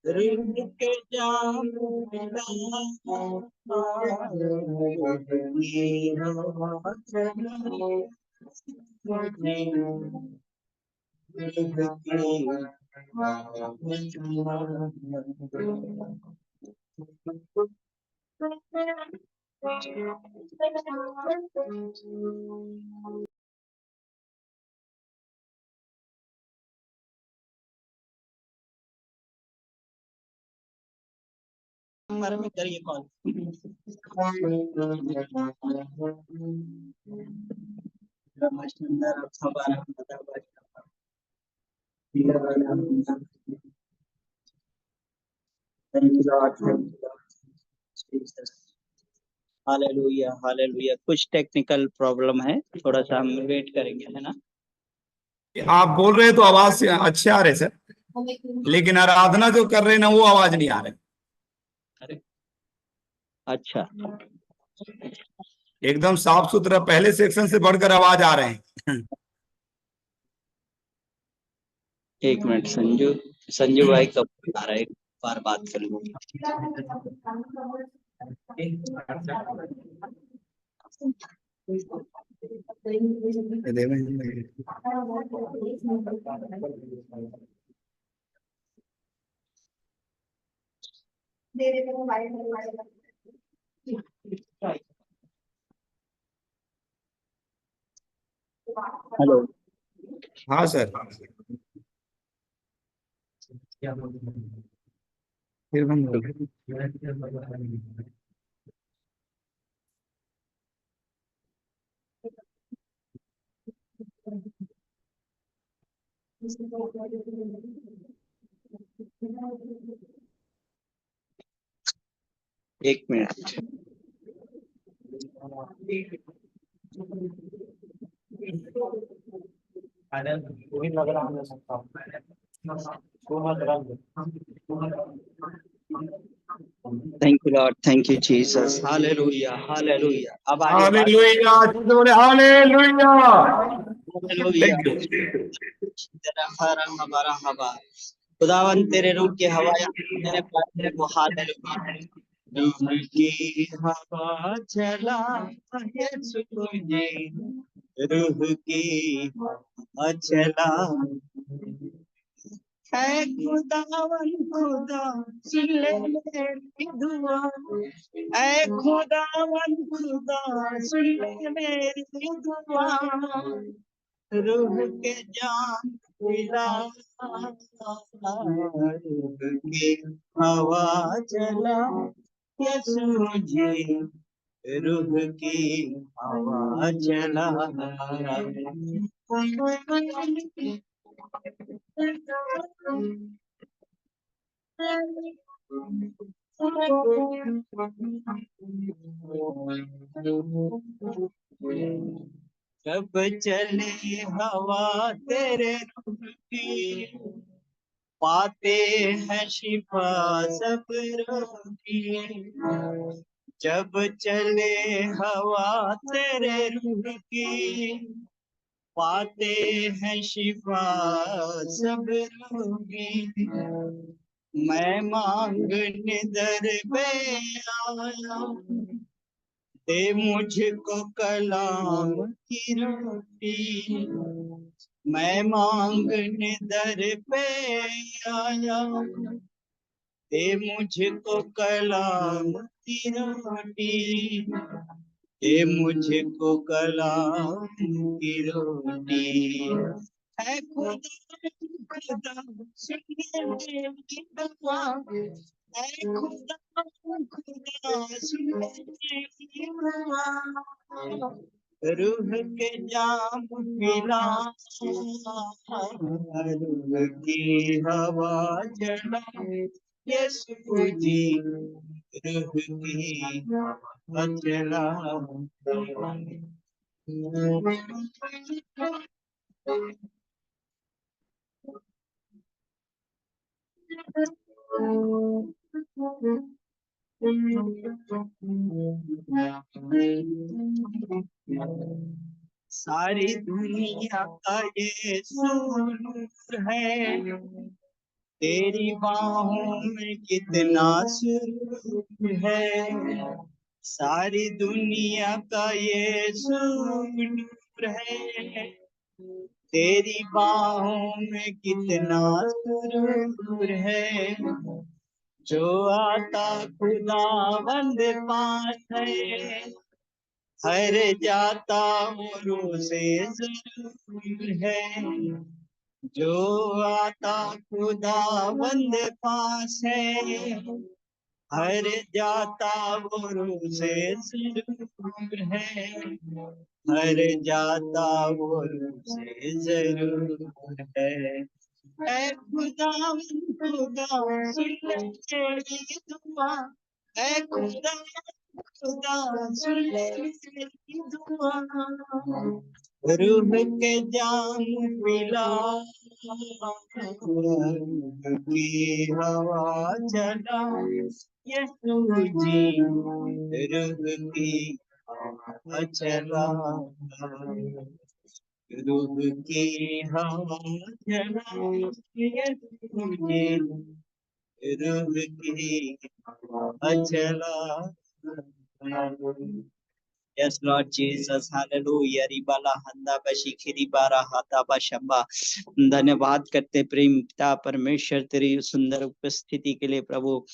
Ring के जाम number में करिए कॉल। Hallelujah hallelujah. कुछ टेक्निकल प्रॉब्लम है, थोड़ा सा हम वेट करेंगे, है ना। आप बोल रहे तो आवाज से अच्छे आ रहे सर, लेकिन आराधना जो कर रहे हैं ना वो आवाज नहीं आ रहे। अरे अच्छा, एकदम साफ सुथरा, पहले सेक्शन से बढ़कर आवाज आ रहे हैं। एक मिनट संजू, संजू भाई कब आ रहा है, एक बार बात कर लूंगी। हेलो, हाँ सर, फिर हम बोल एक minute. Thank you Lord, thank you Jesus, hallelujah hallelujah. अब आ रही है बात। Hallelujah, hallelujah, hallelujah. Thank you. खुदावन तेरे रूह की हवा मेरे पास को, हालेलुया। रूह की हवा चला यीशु तुझे, रूह की हवा चला है खुदावन खुदा, सुन ले मेरी दुआ, ऐ खुदावन खुदा, सुन ले मेरी दुआ, रूह के जाम पिला, रूह की हवा चला यीशु जी, रूह की हवा चला। जब चले हवा तेरे रूह की, पाते हैं शिफा सब रोगी। जब चले हवा तेरे रूह की, पाते हैं शिफा सब रोगी। मैं मांगने दर पे आया, दे मुझको कलाम की रोटी। मैं मांगने दर पे आया, दे मुझको कलाम की रोटी, दे मुझको कलाम की रोटी। है खुदा खुदा, सुन ले मेरी दुआ, है खुदा खुदा, सुन ले मेरी दुआ, रूह के जाम पिला, रूह की हवा चला यीशु जी, रूह की हवा चला। सारी दुनिया का ये सुरूर है, तेरी बाहों में कितना सुरूर है। सारी दुनिया का ये सुरूर है, तेरी बाहों में कितना सुरूर है। जो आता खुदावंद पास है, हर जाता मोरू से जरूर है। जो आता खुदावंद पास है, हर जाता मोरू से जरूर है। हर जाता मोरू से जरूर है। ऐ खुदावंद खुदा सुन ले मेरी दुआ, ऐ खुदा सुन ले मेरी दुआ। रूह के जाम पिला, रूह की हवा चला, यीशु जी रूह की हवा चला। रूह की हवा चला, यीशु जी रूह की हवा चला। Yes, Lord Jesus, hallelujah. रिबाला हंदा बशी खिरी बारा हाथा बशंबा। धन्यवाद करते प्रेम पिता परमेश्वर तेरी सुंदर उपस्थिति के लिए प्रभु।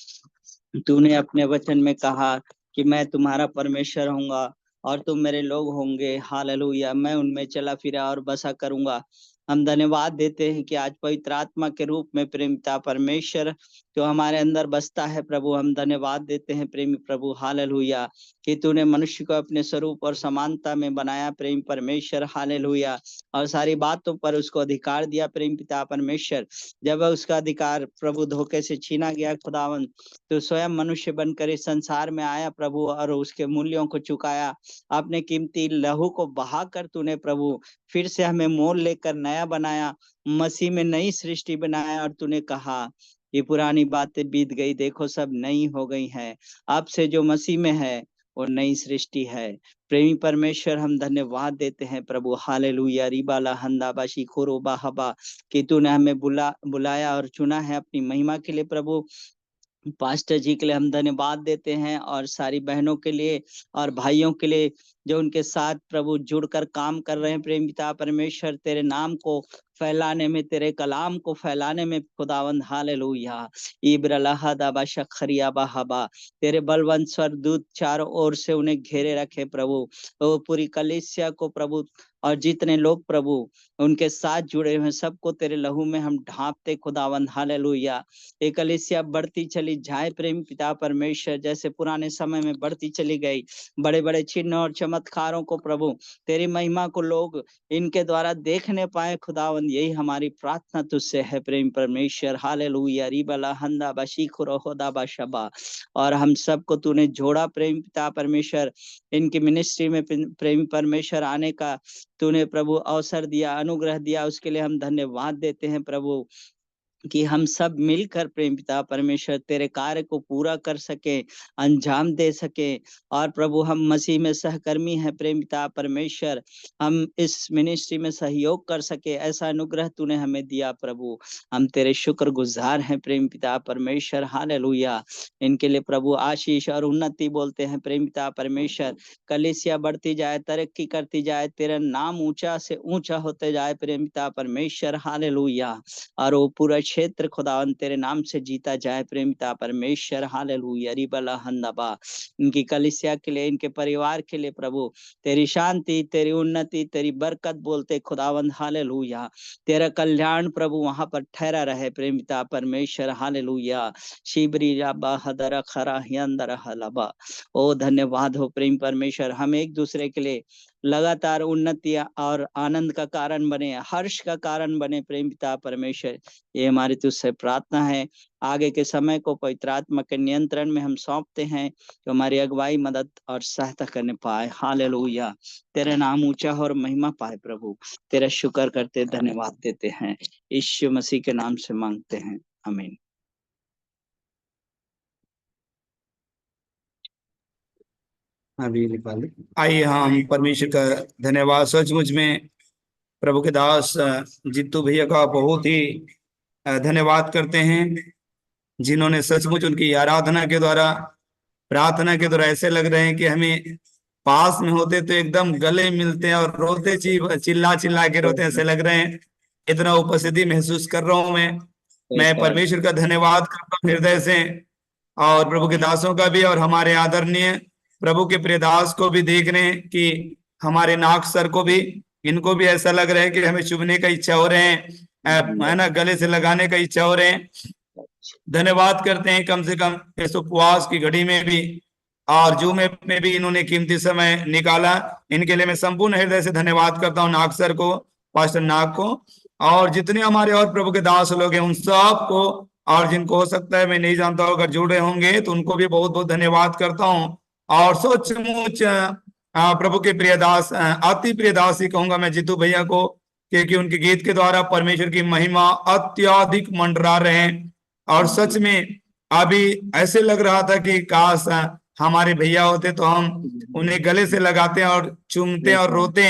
तूने अपने वचन में कहा कि मैं तुम्हारा परमेश्वर होऊंगा और तुम मेरे लोग होंगे। हालेलुया। मैं उनमें चला फिरा और बसा करूंगा। हम धन्यवाद देते हैं कि आज पवित्र आत्मा के रूप में प्रेम पिता परमेश्वर जो हमारे अंदर बसता है प्रभु, हम धन्यवाद देते हैं प्रेमी प्रभु। हालेलुया कि तूने मनुष्य को अपने स्वरूप और समानता में बनाया प्रेम परमेश्वर। हालेलुया। और सारी बातों पर उसको अधिकार दिया प्रेम पिता परमेश्वर। जब उसका अधिकार प्रभु धोखे से छीना गया खुदावन, तो स्वयं मनुष्य बनकर इस संसार में आया प्रभु और उसके मूल्यों को चुकाया। अपने कीमती लहू को बहाकर तूने प्रभु फिर से हमें मोल लेकर नया बनाया, मसीह में नई सृष्टि बनाया। और तूने कहा ये पुरानी बातें बीत गई, देखो सब नई हो गई हैं। अब से जो मसीह में है वो नई सृष्टि है। प्रेमी परमेश्वर हम धन्यवाद देते हैं प्रभु। हालेलुया। रिबाला हंदाबाशी खोरो बाहबा कि तूने हमें बुलाया और चुना है अपनी महिमा के लिए प्रभु। पास्टर जी के लिए हम धन्यवाद देते हैं और सारी बहनों के लिए और भाइयों के लिए जो उनके साथ प्रभु जुड़कर काम कर रहे हैं। प्रेम पिता परमेश्वर तेरे नाम को फैलाने में, तेरे कलाम को फैलाने में खुदावंद। हालेलुया। इब्रलाहदाबा शखरियाबा हबा, तेरे बलवंत स्वर्गदूत चारों ओर से उन्हें घेरे रखे प्रभु। वो पूरी कलीसिया को प्रभु और जितने लोग प्रभु उनके साथ जुड़े हुए सबको तेरे लहू में हम ढांपते खुदावंद। हालेलुया। एक कलीसिया बढ़ती चली जाए प्रेम पिता परमेश्वर, जैसे पुराने समय में बढ़ती चली गई। बड़े बड़े चिन्ह और चमत्कारों को प्रभु तेरी महिमा को लोग इनके द्वारा देखने पाए खुदावंद, यही हमारी प्रार्थना तुझसे है प्रेम परमेश्वर। हालेलुया। रिबला हंदा बशी खुरोदा बशबा। और हम सबको तूने जोड़ा प्रेम पिता परमेश्वर, इनकी मिनिस्ट्री में प्रेम परमेश्वर आने का तूने प्रभु अवसर दिया, अनुग्रह दिया, उसके लिए हम धन्यवाद देते हैं प्रभु कि हम सब मिलकर प्रेम पिता परमेश्वर तेरे कार्य को पूरा कर सके, अंजाम दे सके। और प्रभु हम मसीह में सहकर्मी हैं प्रेम पिता परमेश्वर, हम इस मिनिस्ट्री में सहयोग कर सके, ऐसा अनुग्रह तूने हमें दिया प्रभु। हम तेरे शुक्रगुजार हैं प्रेम पिता परमेश्वर। हालेलुया। इनके लिए प्रभु आशीष और उन्नति बोलते हैं प्रेम पिता परमेश्वर। कलीसिया बढ़ती जाए, तरक्की करती जाए, तेरा नाम ऊंचा से ऊंचा होते जाए प्रेम पिता परमेश्वर। हालेलुया। और वो पूरा क्षेत्र खुदावन तेरे नाम से जीता जाए प्रेम पिता परमेश्वर। हालेलुया। रिबला हंदबा, इनकी कलीसिया के लिए, इनके परिवार के लिए प्रभु तेरी शांति, तेरी उन्नति, तेरी बरकत बोलते खुदावंद। हालेलुया। तेरा कल्याण प्रभु वहां पर ठहरा रहे प्रेम पिता परमेश्वर। हालेलुया। शिबरी राबा हदरा खरा हियंदर हलबा। ओ धन्यवाद हो प्रेम परमेश्वर, हम एक दूसरे के लिए लगातार उन्नति और आनंद का कारण बने, हर्ष का कारण बने प्रेम पिता परमेश्वर। ये हमारी तुझसे प्रार्थना है। आगे के समय को पवित्र आत्मा के नियंत्रण में हम सौंपते हैं, जो हमारी अगुवाई, मदद और सहायता करने पाए। हालेलुया। तेरा नाम ऊंचा हो और महिमा पाए प्रभु। तेरा शुक्र करते, धन्यवाद देते हैं, यीशु मसीह के नाम से मांगते हैं, आमीन। अभी निकाल आइए हम परमेश्वर का धन्यवाद सचमुच में प्रभु के दास जीतू भैया का बहुत ही धन्यवाद करते हैं, जिन्होंने सचमुच उनकी आराधना के द्वारा, प्रार्थना के द्वारा ऐसे लग रहे हैं कि हमें पास में होते तो एकदम गले मिलते हैं और रोते चिल्ला चिल्ला के रोते हैं, ऐसे लग रहे हैं। इतना उपस्थिति महसूस कर रहा हूं मैं परमेश्वर का धन्यवाद करता हूं हृदय से, और प्रभु के दासों का भी, और हमारे आदरणीय प्रभु के प्रिय दास को भी देख रहे हैं कि हमारे नाग सर को भी, इनको भी ऐसा लग रहा है कि हमें चुभने का इच्छा हो रहे हैं, है ना, गले से लगाने का इच्छा हो रहे हैं। धन्यवाद करते हैं कम से कम इस उपवास की घड़ी में भी और जूम में भी इन्होंने कीमती समय निकाला। इनके लिए मैं संपूर्ण हृदय से धन्यवाद करता हूँ नाग सर को, पास्टर नाग को, और जितने हमारे और प्रभु के दास लोग हैं उन सब को, और जिनको हो सकता है मैं नहीं जानता हूँ अगर जुड़े होंगे तो उनको भी बहुत बहुत धन्यवाद करता हूँ। और सचमुच प्रभु के प्रिय दास, अति प्रिय दास ही कहूंगा मैं जीतू भैया को, क्योंकि उनके गीत के द्वारा परमेश्वर की महिमा अत्यधिक मंडरा रहे हैं। और सच में अभी ऐसे लग रहा था कि काश हमारे भैया होते तो हम उन्हें गले से लगाते और चूमते और रोते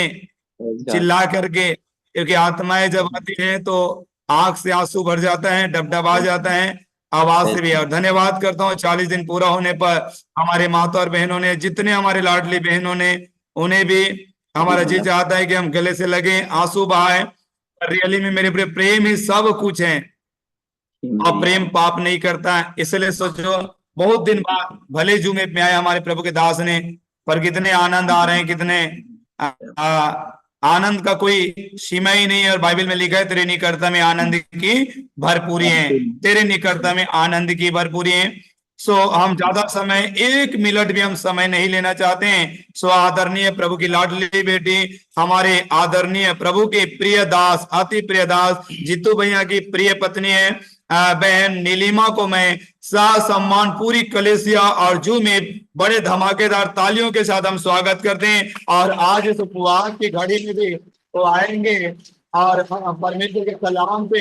चिल्ला करके, क्योंकि आत्माएं जब आती हैं तो आंख से आंसू भर जाता है, डबडबा जाता है आवाज से भी। और धन्यवाद करता हूँ 40 दिन पूरा होने पर हमारे माता और बहनों ने, जितने हमारे लाडली बहनों ने, उन्हें भी हमारा जी चाहता है कि हम गले से लगे, आंसू बहाए। रियली में मेरे प्रेम ही सब कुछ है और प्रेम पाप नहीं करता है। इसलिए सोचो बहुत दिन बाद भले जुमे में आए हमारे प्रभु के दास ने, पर कितने आनंद आ रहे हैं, कितने आनंद का कोई सीमा ही नहीं है। और बाइबल में लिखा है तेरे निकटता में आनंद की भरपूरी है, तेरे निकटता में आनंद की भरपूरी है। सो हम ज्यादा समय, 1 मिनट भी हम समय नहीं लेना चाहते हैं। सो आदरणीय प्रभु की लाडली बेटी, हमारे आदरणीय प्रभु के प्रिय दास, अति प्रिय दास जीतू भैया की प्रिय पत्नी है बहन नीलिमा को मैं सम्मान पूरी कलेसिया और जू में बड़े धमाकेदार तालियों के साथ हम स्वागत करते हैं। और आज इस उपवास की घड़ी में भी तो आएंगे और परमेश्वर के कलाम पे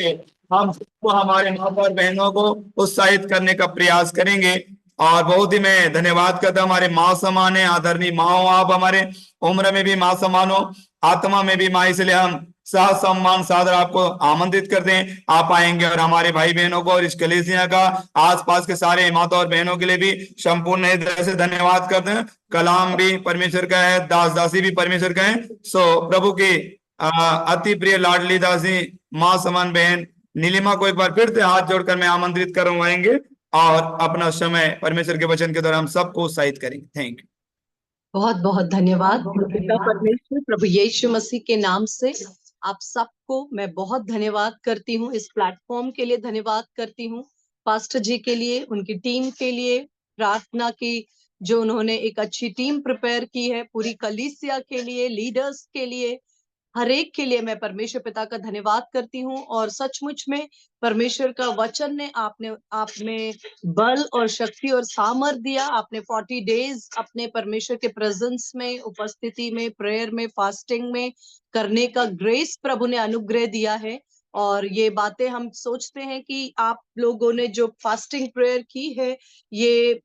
हम सबको, हमारे माता और बहनों को उत्साहित करने का प्रयास करेंगे। और बहुत ही मैं धन्यवाद करता हूँ, हमारे माँ समान है, आदरणीय माँ हो आप, हमारे उम्र में भी माँ समान हो, आत्मा में भी माँ, इसलिए हम सह सम्मान सादर आपको आमंत्रित करते हैं। आप आएंगे और हमारे भाई बहनों को और इस कलीसिया का आसपास के सारे माता और बहनों के लिए भी संपूर्ण हृदय से धन्यवाद करते हैं। कलाम भी परमेश्वर का है, दास दासी भी परमेश्वर का है। सो प्रभु की अति प्रिय लाडली दासी माँ समान बहन नीलिमा को एक बार फिर से हाथ जोड़कर मैं आमंत्रित करवाएंगे और अपना समय परमेश्वर के वचन के द्वारा हम सबको उत्साहित करेंगे। Thank you. बहुत बहुत धन्यवाद पिता परमेश्वर प्रभु यीशु मसीह के नाम से आप सबको मैं बहुत धन्यवाद करती हूँ, इस प्लेटफॉर्म के लिए धन्यवाद करती हूँ, पास्टर जी के लिए, उनकी टीम के लिए, प्रार्थना की जो उन्होंने एक अच्छी टीम प्रिपेयर की है, पूरी कलीसिया के लिए, लीडर्स के लिए, हर एक के लिए मैं परमेश्वर पिता का धन्यवाद करती हूँ। और सचमुच में परमेश्वर का वचन ने आपने बल और शक्ति और सामर्थ दिया। आपने 40 डेज अपने परमेश्वर के प्रेजेंस में, उपस्थिति में, प्रेयर में, फास्टिंग में करने का ग्रेस प्रभु ने अनुग्रह दिया है। और ये बातें हम सोचते हैं कि आप लोगों ने जो फास्टिंग प्रेयर की है, ये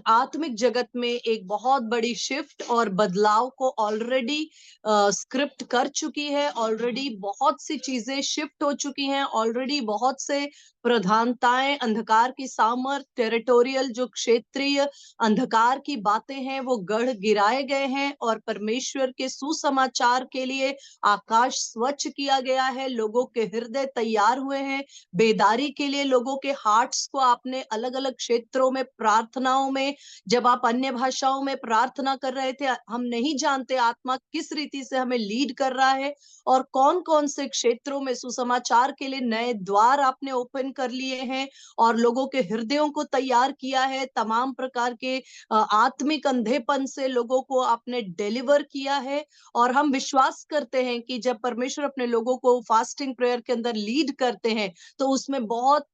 आत्मिक जगत में एक बहुत बड़ी शिफ्ट और बदलाव को ऑलरेडी स्क्रिप्ट कर चुकी है। ऑलरेडी बहुत सी चीजें शिफ्ट हो चुकी हैं, ऑलरेडी बहुत से प्रधानताएं, अंधकार की सामर्थ, टेरिटोरियल जो क्षेत्रीय अंधकार की बातें हैं वो गढ़ गिराए गए हैं और परमेश्वर के सुसमाचार के लिए आकाश स्वच्छ किया गया है। लोगों के हृदय तैयार हुए हैं बेदारी के लिए। लोगों के हार्ट्स को आपने अलग अलग क्षेत्रों में, प्रार्थनाओं में, जब आप अन्य भाषाओं में प्रार्थना कर रहे थे, हम नहीं जानते आत्मा किस रीति से हमें लीड कर रहा है और कौन कौन से क्षेत्रों में सुसमाचार के लिए नए द्वार आपने ओपन कर लिए हैं और लोगों के हृदयों को तैयार किया है। तमाम प्रकार के आत्मिक अंधेपन से लोगों को आपने डिलीवर किया है। और हम विश्वास करते हैं कि जब परमेश्वर अपने लोगों को फास्टिंग प्रेयर के अंदर लीड करते हैं तो उसमें बहुत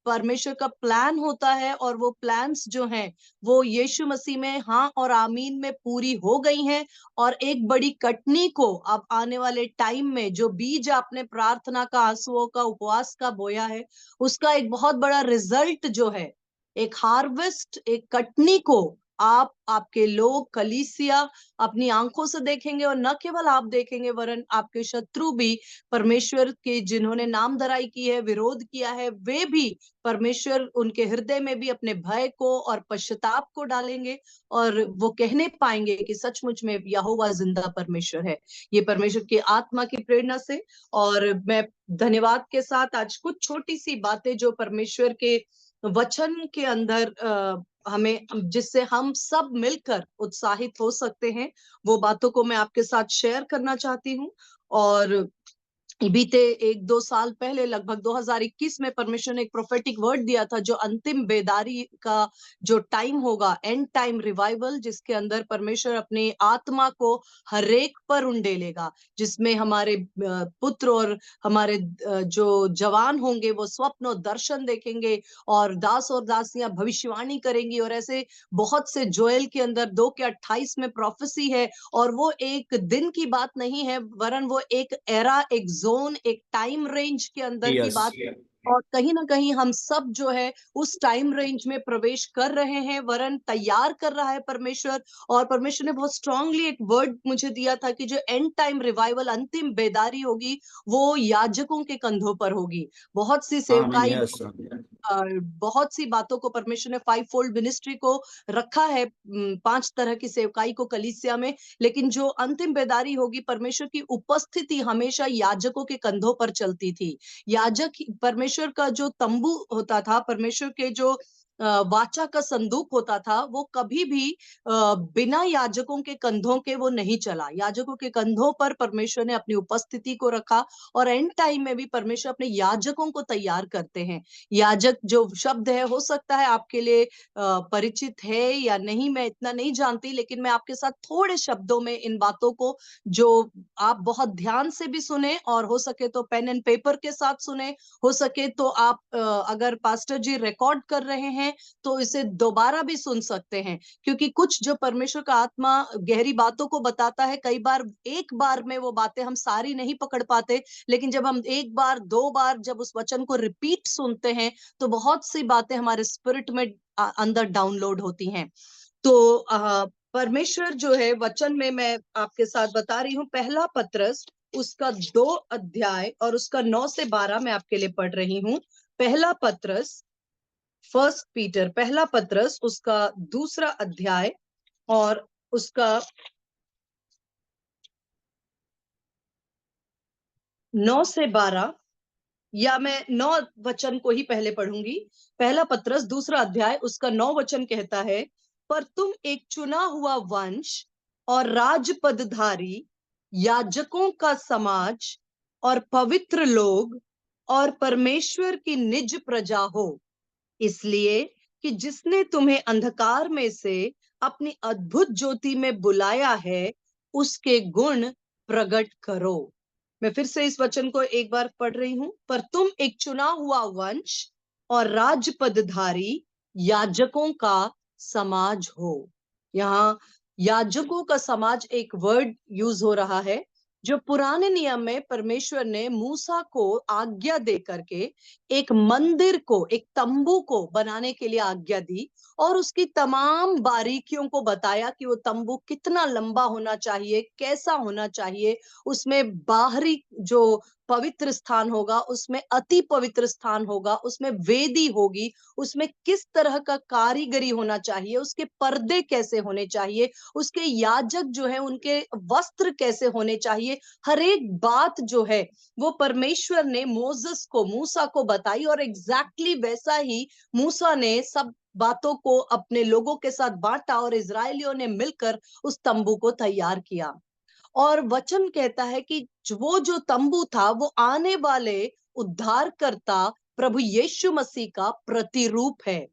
परमेश्वर का प्लान होता है और वो प्लान्स जो हैं वो यीशु मसीह में हाँ और आमीन में पूरी हो गई हैं। और एक बड़ी कटनी को अब आने वाले टाइम में जो बीज आपने प्रार्थना का, आंसुओं का, उपवास का बोया है, उसका एक बहुत बड़ा रिजल्ट जो है, एक हार्वेस्ट, एक कटनी को आप, आपके लोग, कलीसिया अपनी आंखों से देखेंगे, और न केवल आप देखेंगे वरन आपके शत्रु भी, परमेश्वर के जिन्होंने नामधराई की है, विरोध किया है, वे भी परमेश्वर उनके हृदय में भी अपने भय को और पश्चाताप को डालेंगे, और वो कहने पाएंगे कि सचमुच में यहोवा जिंदा परमेश्वर है। ये परमेश्वर की आत्मा की प्रेरणा से, और मैं धन्यवाद के साथ आज कुछ छोटी सी बातें जो परमेश्वर के वचन के अंदर हमें, जिससे हम सब मिलकर उत्साहित हो सकते हैं, वो बातों को मैं आपके साथ शेयर करना चाहती हूँ। और बीते 1-2 साल पहले, लगभग 2021 में, परमेश्वर ने एक प्रोफेटिक वर्ड दिया था, जो अंतिम बेदारी का जो टाइम होगा, एंड टाइम रिवाइवल, जिसके अंदर परमेश्वर अपनी आत्मा को हरेक पर उंडेलेगा, जिसमें हमारे पुत्र और हमारे जो जवान होंगे वो स्वप्न और दर्शन देखेंगे, और दास और दासियां भविष्यवाणी करेंगी, और ऐसे बहुत से, जोएल के अंदर 2:28 में प्रोफेसी है, और वो एक दिन की बात नहीं है, वरन वो एक एरा, एक जोन, एक टाइम रेंज के अंदर की यस बात। और कहीं ना कहीं हम सब जो है उस टाइम रेंज में प्रवेश कर रहे हैं, वरन तैयार कर रहा है परमेश्वर। और परमेश्वर ने बहुत स्ट्रांगली एक वर्ड मुझे दिया था कि जो एंड टाइम रिवाइवल, अंतिम बेदारी होगी, वो याजकों के कंधों पर होगी। बहुत सी आमीन। सेवकाई, यस बहुत सी बातों को परमेश्वर ने 5-fold मिनिस्ट्री को रखा है, 5 तरह की सेवकाई को कलीसिया में, लेकिन जो अंतिम बेदारी होगी, परमेश्वर की उपस्थिति हमेशा याजकों के कंधों पर चलती थी। याजक, परमेश्वर का जो तंबू होता था, परमेश्वर के जो वाचा का संदूक होता था, वो कभी भी बिना याजकों के कंधों के वो नहीं चला। याजकों के कंधों पर परमेश्वर ने अपनी उपस्थिति को रखा, और एंड टाइम में भी परमेश्वर अपने याजकों को तैयार करते हैं। याजक जो शब्द है, हो सकता है आपके लिए परिचित है या नहीं, मैं इतना नहीं जानती, लेकिन मैं आपके साथ थोड़े शब्दों में इन बातों को, जो आप बहुत ध्यान से भी सुने, और हो सके तो पेन एंड पेपर के साथ सुने, हो सके तो आप अगर पास्टर जी रिकॉर्ड कर रहे हैं तो इसे दोबारा भी सुन सकते हैं, क्योंकि कुछ जो परमेश्वर का आत्मा गहरी बातों को बताता है, कई बार एक बार में वो बातें हम सारी नहीं पकड़ पाते, लेकिन जब हम 1 बार 2 बार जब उस वचन को रिपीट सुनते हैं, तो बहुत सी बातें हमारे स्पिरिट में अंदर डाउनलोड होती हैं। तो परमेश्वर जो है वचन में, मैं आपके साथ बता रही हूँ, पहला पत्रस उसका 2 अध्याय और उसका 9 से 12 मैं आपके लिए पढ़ रही हूँ। पहला पत्रस, फर्स्ट पीटर, पहला पत्रस उसका 2 अध्याय और उसका 9 से 12, या मैं 9 वचन को ही पहले पढ़ूंगी। पहला पत्रस 2 अध्याय उसका 9 वचन कहता है, पर तुम एक चुना हुआ वंश और राजपदधारी, याजकों का समाज और पवित्र लोग और परमेश्वर की निज प्रजा हो, इसलिए कि जिसने तुम्हें अंधकार में से अपनी अद्भुत ज्योति में बुलाया है, उसके गुण प्रकट करो। मैं फिर से इस वचन को एक बार पढ़ रही हूं, पर तुम एक चुना हुआ वंश और राजपदधारी, याजकों का समाज हो। यहाँ याजकों का समाज एक वर्ड यूज हो रहा है, जो पुराने नियम में परमेश्वर ने मूसा को आज्ञा दे करके एक मंदिर को, एक तंबू को बनाने के लिए आज्ञा दी, और उसकी तमाम बारीकियों को बताया कि वो तंबू कितना लंबा होना चाहिए, कैसा होना चाहिए, उसमें बाहरी जो पवित्र स्थान होगा, उसमें अति पवित्र स्थान होगा, उसमें वेदी होगी, उसमें किस तरह का कारीगरी होना चाहिए, उसके पर्दे कैसे होने चाहिए, उसके याजक जो है उनके वस्त्र कैसे होने चाहिए, हर एक बात जो है वो परमेश्वर ने मोसेस को, मूसा को बताई, और एग्जैक्टली वैसा ही मूसा ने सब बातों को अपने लोगों के साथ बांटा, और इजरायलियों ने मिलकर उस तंबू को तैयार किया। और वचन कहता है कि वो जो तंबू था, वो आने वाले उद्धारकर्ता प्रभु यीशु मसीह का प्रतिरूप है।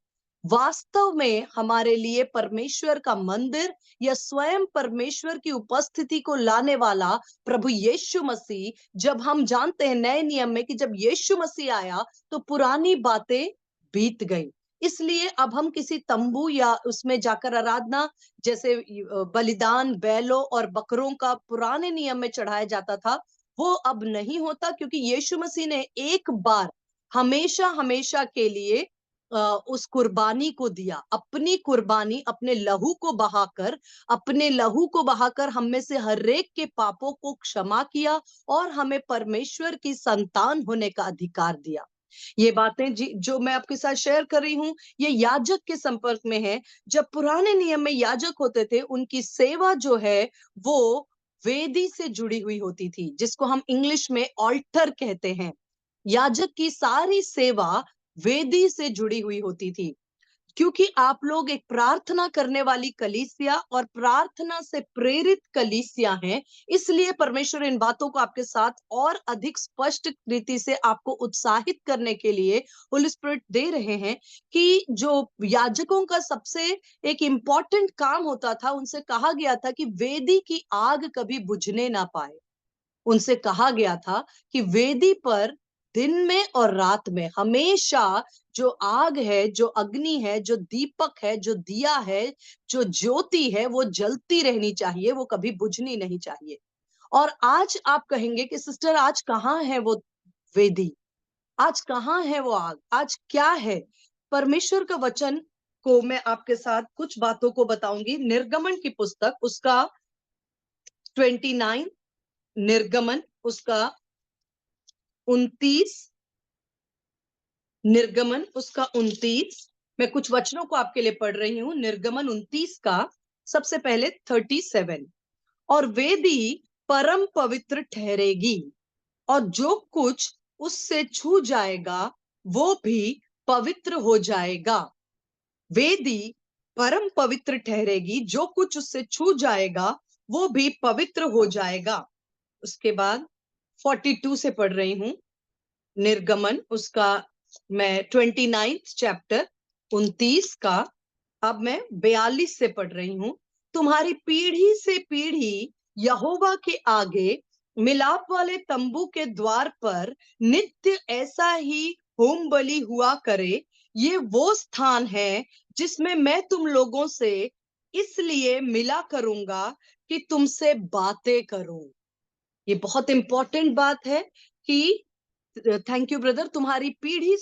वास्तव में हमारे लिए परमेश्वर का मंदिर, या स्वयं परमेश्वर की उपस्थिति को लाने वाला प्रभु यीशु मसीह, जब हम जानते हैं नए नियम में कि जब यीशु मसीह आया तो पुरानी बातें बीत गई, इसलिए अब हम किसी तंबू या उसमें जाकर आराधना, जैसे बलिदान बैलों और बकरों का पुराने नियम में चढ़ाया जाता था, वो अब नहीं होता, क्योंकि यीशु मसीह ने एक बार हमेशा हमेशा के लिए उस कुर्बानी को दिया, अपनी कुर्बानी, अपने लहू को बहाकर हम में से हर एक के पापों को क्षमा किया और हमें परमेश्वर की संतान होने का अधिकार दिया। ये बातें जो मैं आपके साथ शेयर कर रही हूँ, ये याजक के संपर्क में है। जब पुराने नियम में याजक होते थे, उनकी सेवा जो है वो वेदी से जुड़ी हुई होती थी, जिसको हम इंग्लिश में ऑल्टर कहते हैं। याजक की सारी सेवा वेदी से जुड़ी हुई होती थी, क्योंकि आप लोग एक प्रार्थना करने वाली कलीसिया और प्रार्थना से प्रेरित कलीसिया हैं, इसलिए परमेश्वर इन बातों को आपके साथ और अधिक स्पष्ट रीति से आपको उत्साहित करने के लिए होली स्पिरिट दे रहे हैं कि जो याजकों का सबसे एक इंपॉर्टेंट काम होता था, उनसे कहा गया था कि वेदी की आग कभी बुझने ना पाए। उनसे कहा गया था कि वेदी पर दिन में और रात में हमेशा जो आग है, जो अग्नि है, जो दीपक है, जो दिया है, जो ज्योति है, वो जलती रहनी चाहिए, वो कभी बुझनी नहीं चाहिए। और आज आप कहेंगे कि सिस्टर, आज कहाँ है वो वेदी, आज कहाँ है वो आग, आज क्या है? परमेश्वर का वचन को मैं आपके साथ कुछ बातों को बताऊंगी। निर्गमन की पुस्तक उसका 29, निर्गमन उसका 29, निर्गमन उसका 29, मैं कुछ वचनों को आपके लिए पढ़ रही हूं। निर्गमन 29 का सबसे पहले 37, और वेदी परम पवित्र ठहरेगी और जो कुछ उससे छू जाएगा वो भी पवित्र हो जाएगा। वेदी परम पवित्र ठहरेगी, जो कुछ उससे छू जाएगा वो भी पवित्र हो जाएगा। उसके बाद 42 से पढ़ रही हूं। निर्गमन उसका मैं 29 चैप्टर 29 का अब मैं 42 से पढ़ रही हूं। तुम्हारी पीढ़ी से पीढ़ी यहोवा के आगे मिलाप वाले तंबू के द्वार पर नित्य ऐसा ही होम बलि हुआ करे। ये वो स्थान है जिसमें मैं तुम लोगों से इसलिए मिला करूंगा कि तुमसे बातें करूं। ये बहुत इंपॉर्टेंट बात है कि थैंक यू ब्रदर, तुम्हारी पीढ़ी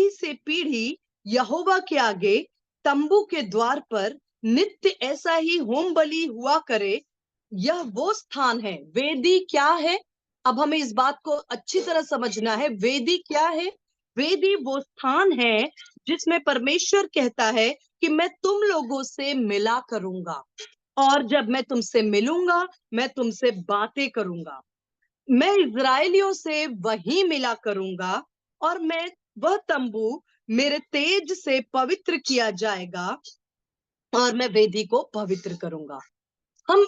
से पीढ़ी यहोवा के आगे तंबू के द्वार पर नित्य ऐसा ही होम बलि हुआ करे। यह वो स्थान है। वेदी क्या है? अब हमें इस बात को अच्छी तरह समझना है। वेदी क्या है? वेदी वो स्थान है जिसमें परमेश्वर कहता है कि मैं तुम लोगों से मिला करूंगा, और जब मैं तुमसे मिलूंगा मैं तुमसे बातें करूंगा। मैं इजरायलियों से वही मिला करूंगा और मैं वह तंबू मेरे तेज से पवित्र किया जाएगा और मैं वेदी को पवित्र करूंगा। हम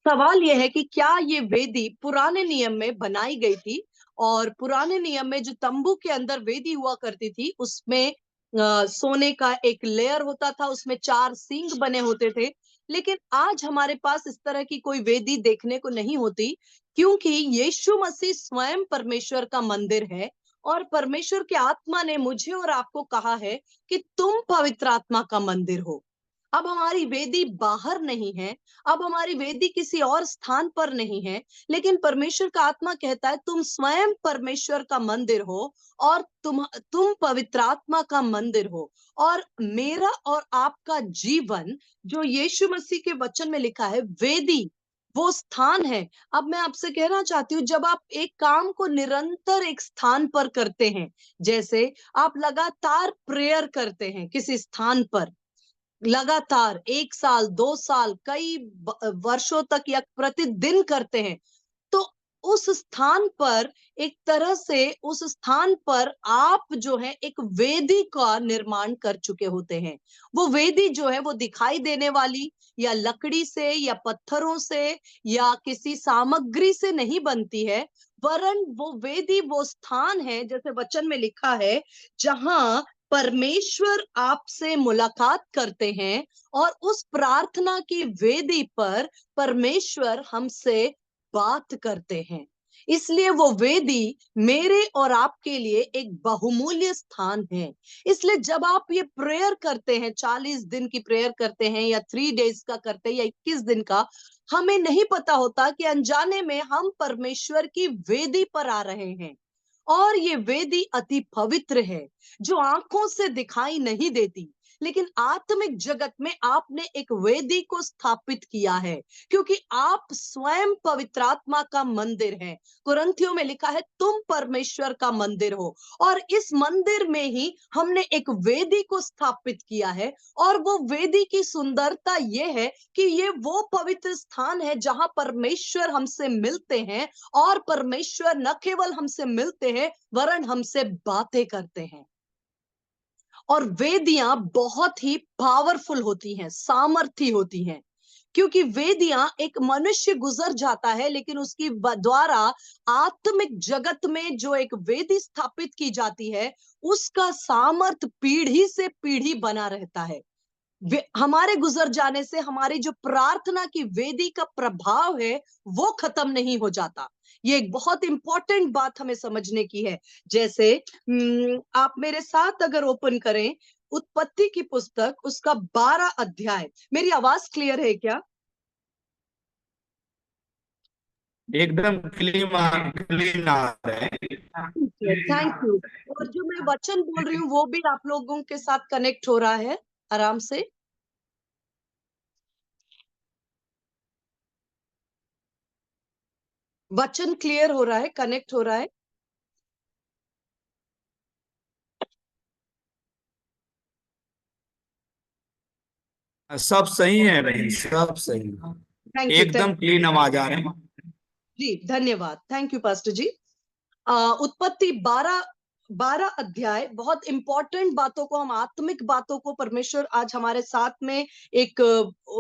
सवाल यह है कि क्या ये वेदी पुराने नियम में बनाई गई थी? और पुराने नियम में जो तंबू के अंदर वेदी हुआ करती थी उसमें सोने का एक लेयर होता था, उसमें 4 सींग बने होते थे। लेकिन आज हमारे पास इस तरह की कोई वेदी देखने को नहीं होती, क्योंकि यीशु मसीह स्वयं परमेश्वर का मंदिर है और परमेश्वर की आत्मा ने मुझे और आपको कहा है कि तुम पवित्र आत्मा का मंदिर हो। अब हमारी वेदी बाहर नहीं है, अब हमारी वेदी किसी और स्थान पर नहीं है, लेकिन परमेश्वर का आत्मा कहता है तुम स्वयं परमेश्वर का मंदिर हो और तुम पवित्र आत्मा का मंदिर हो। और मेरा और आपका जीवन जो यीशु मसीह के वचन में लिखा है, वेदी वो स्थान है। अब मैं आपसे कहना चाहती हूँ, जब आप एक काम को निरंतर एक स्थान पर करते हैं, जैसे आप लगातार प्रेयर करते हैं किसी स्थान पर, लगातार 1 साल 2 साल कई वर्षों तक या प्रतिदिन करते हैं, तो उस स्थान पर एक तरह से उस स्थान पर आप जो है एक वेदी का निर्माण कर चुके होते हैं। वो वेदी जो है वो दिखाई देने वाली या लकड़ी से या पत्थरों से या किसी सामग्री से नहीं बनती है, वरन वो वेदी वो स्थान है, जैसे वचन में लिखा है, जहां परमेश्वर आपसे मुलाकात करते हैं और उस प्रार्थना की वेदी पर परमेश्वर हमसे बात करते हैं। इसलिए वो वेदी मेरे और आपके लिए एक बहुमूल्य स्थान है। इसलिए जब आप ये प्रेयर करते हैं, 40 दिन की प्रेयर करते हैं या 3 डेज का करते हैं या 21 दिन का, हमें नहीं पता होता कि अनजाने में हम परमेश्वर की वेदी पर आ रहे हैं। और ये वेदी अति पवित्र है, जो आंखों से दिखाई नहीं देती, लेकिन आत्मिक जगत में आपने एक वेदी को स्थापित किया है, क्योंकि आप स्वयं पवित्र आत्मा का मंदिर हैं। कुरिन्थियों में लिखा है तुम परमेश्वर का मंदिर हो, और इस मंदिर में ही हमने एक वेदी को स्थापित किया है। और वो वेदी की सुंदरता ये है कि ये वो पवित्र स्थान है जहां परमेश्वर हमसे मिलते हैं, और परमेश्वर न केवल हमसे मिलते हैं वरन हमसे बातें करते हैं। और वेदियां बहुत ही पावरफुल होती हैं, सामर्थी होती हैं, क्योंकि वेदियां एक मनुष्य गुजर जाता है, लेकिन उसकी द्वारा आत्मिक जगत में जो एक वेदी स्थापित की जाती है, उसका सामर्थ पीढ़ी से पीढ़ी बना रहता है। हमारे गुजर जाने से हमारी जो प्रार्थना की वेदी का प्रभाव है वो खत्म नहीं हो जाता। ये एक बहुत इंपॉर्टेंट बात हमें समझने की है। जैसे आप मेरे साथ अगर ओपन करें उत्पत्ति की पुस्तक, उसका 12 अध्याय। मेरी आवाज क्लियर है क्या? एकदम क्लीन आ रहा है। Thank you. और जो मैं वचन बोल रही हूँ वो भी आप लोगों के साथ कनेक्ट हो रहा है आराम से? वचन क्लियर हो रहा है, कनेक्ट हो रहा है? सब सही है बहन, सब सही थैंक है, यू। एकदम क्लीन आवाज आ रहे हैं। जी धन्यवाद, थैंक यू पास्टर जी। उत्पत्ति 12 अध्याय, बहुत इंपॉर्टेंट बातों को, हम आत्मिक बातों को परमेश्वर आज हमारे साथ में एक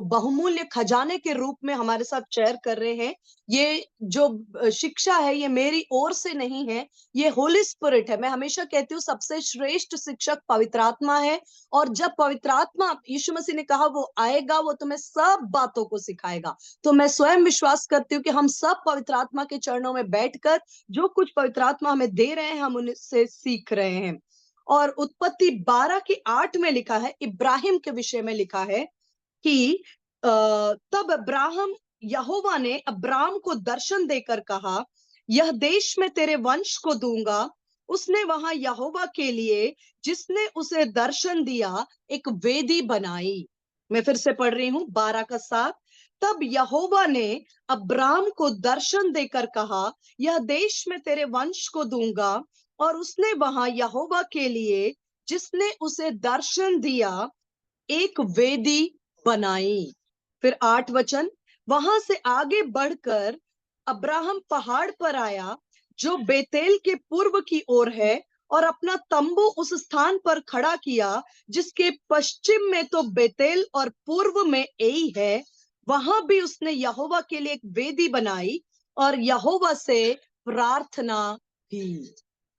बहुमूल्य खजाने के रूप में हमारे साथ शेयर कर रहे हैं। ये जो शिक्षा है ये मेरी ओर से नहीं है, ये होली स्पिरिट है। मैं हमेशा कहती हूँ सबसे श्रेष्ठ शिक्षक पवित्र आत्मा है, और जब पवित्र आत्मा, यीशु मसीह ने कहा वो आएगा, वो तुम्हें सब बातों को सिखाएगा। तो मैं स्वयं विश्वास करती हूँ कि हम सब पवित्र आत्मा के चरणों में बैठकर जो कुछ पवित्र आत्मा हमें दे रहे हैं हम उनसे सीख रहे हैं। और उत्पत्ति 12 की 8 में लिखा है, इब्राहिम के विषय में लिखा है कि तब अब्राहम, यहोवा ने अब्राम को दर्शन देकर कहा, यह देश मैं तेरे वंश को दूंगा। उसने वहां यहोवा के लिए, जिसने उसे दर्शन दिया, एक वेदी बनाई। मैं फिर से पढ़ रही हूं 12 का 7। तब यहोवा ने अब्राम को दर्शन देकर कहा, यह देश मैं तेरे वंश को दूंगा। और उसने वहां यहोवा के लिए, जिसने उसे दर्शन दिया, एक वेदी बनाई। फिर 8 वचन, वहां से आगे बढ़कर अब्राहम पहाड़ पर आया जो बेतेल के पूर्व की ओर है, और अपना तंबू उस स्थान पर खड़ा किया जिसके पश्चिम में तो बेतेल और पूर्व में एई है। वहां भी उसने यहोवा के लिए एक वेदी बनाई और यहोवा से प्रार्थना की।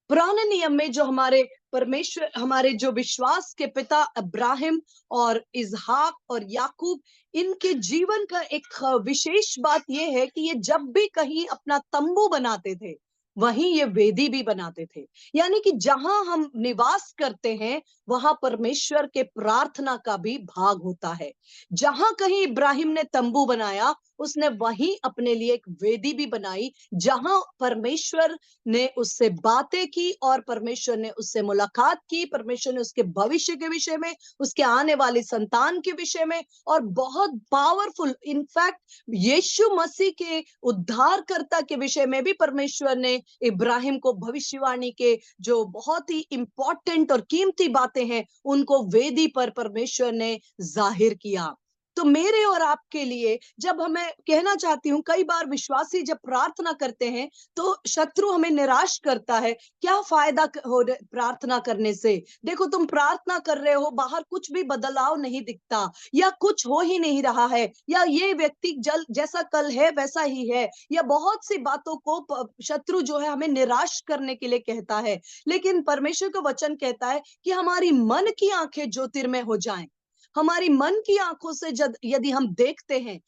पुराने नियम में जो हमारे परमेश्वर, हमारे जो विश्वास के पिता अब्राहिम और इजहाक और याकूब, इनके जीवन का एक विशेष बात यह है कि ये जब भी कहीं अपना तंबू बनाते थे वहीं ये वेदी भी बनाते थे। यानी कि जहां हम निवास करते हैं वहां परमेश्वर के प्रार्थना का भी भाग होता है। जहां कहीं इब्राहिम ने तंबू बनाया उसने वहीं अपने लिए एक वेदी भी बनाई, जहां परमेश्वर ने उससे बातें की और परमेश्वर ने उससे मुलाकात की। परमेश्वर ने उसके भविष्य के विषय में, उसके आने वाली संतान के विषय में, और बहुत पावरफुल, इनफैक्ट यीशु मसीह के उद्धारकर्ता के विषय में भी परमेश्वर ने इब्राहिम को भविष्यवाणी के जो बहुत ही इंपॉर्टेंट और कीमती बातें हैं उनको वेदी पर परमेश्वर ने जाहिर किया। तो मेरे और आपके लिए, जब हमें कहना चाहती हूं, कई बार विश्वासी जब प्रार्थना करते हैं तो शत्रु हमें निराश करता है। क्या फायदा हो प्रार्थना करने से? देखो तुम प्रार्थना कर रहे हो, बाहर कुछ भी बदलाव नहीं दिखता, या कुछ हो ही नहीं रहा है, या ये व्यक्ति जल जैसा कल है वैसा ही है, या बहुत सी बातों को शत्रु जो है हमें निराश करने के लिए कहता है। लेकिन परमेश्वर का वचन कहता है कि हमारी मन की आंखें ज्योतिर्मय हो जाएं। हमारी मन की आंखों से यदि हम देखते हैं,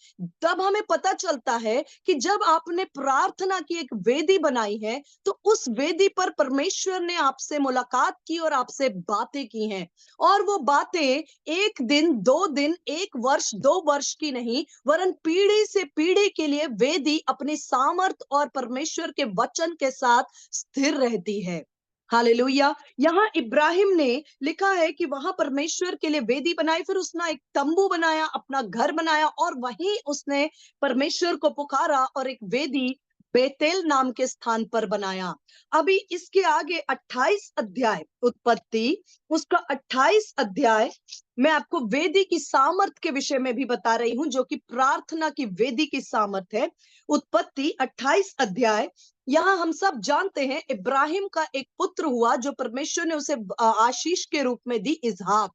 तब हमें पता चलता है कि जब आपने प्रार्थना की एक वेदी बनाई है, तो उस वेदी पर परमेश्वर ने आपसे मुलाकात की और आपसे बातें की हैं। और वो बातें 1 दिन, 2 दिन, 1 वर्ष, 2 वर्ष की नहीं, वरन पीढ़ी से पीढ़ी के लिए वेदी अपनी सामर्थ और परमेश्वर के वचन के साथ स्थिर रहती है। हालेलुया। यहाँ इब्राहिम ने लिखा है कि वहां परमेश्वर के लिए वेदी बनाई, फिर उसने एक तंबू बनाया, अपना घर बनाया, और वहीं उसने परमेश्वर को पुकारा और एक वेदी बेतेल नाम के स्थान पर बनाया। अभी इसके आगे 28 अध्याय उत्पत्ति, उसका 28 अध्याय मैं आपको वेदी की सामर्थ के विषय में भी बता रही हूं, जो कि प्रार्थना की वेदी की सामर्थ है। उत्पत्ति 28 अध्याय, यहाँ हम सब जानते हैं इब्राहिम का एक पुत्र हुआ जो परमेश्वर ने उसे आशीष के रूप में दी, इसहाक।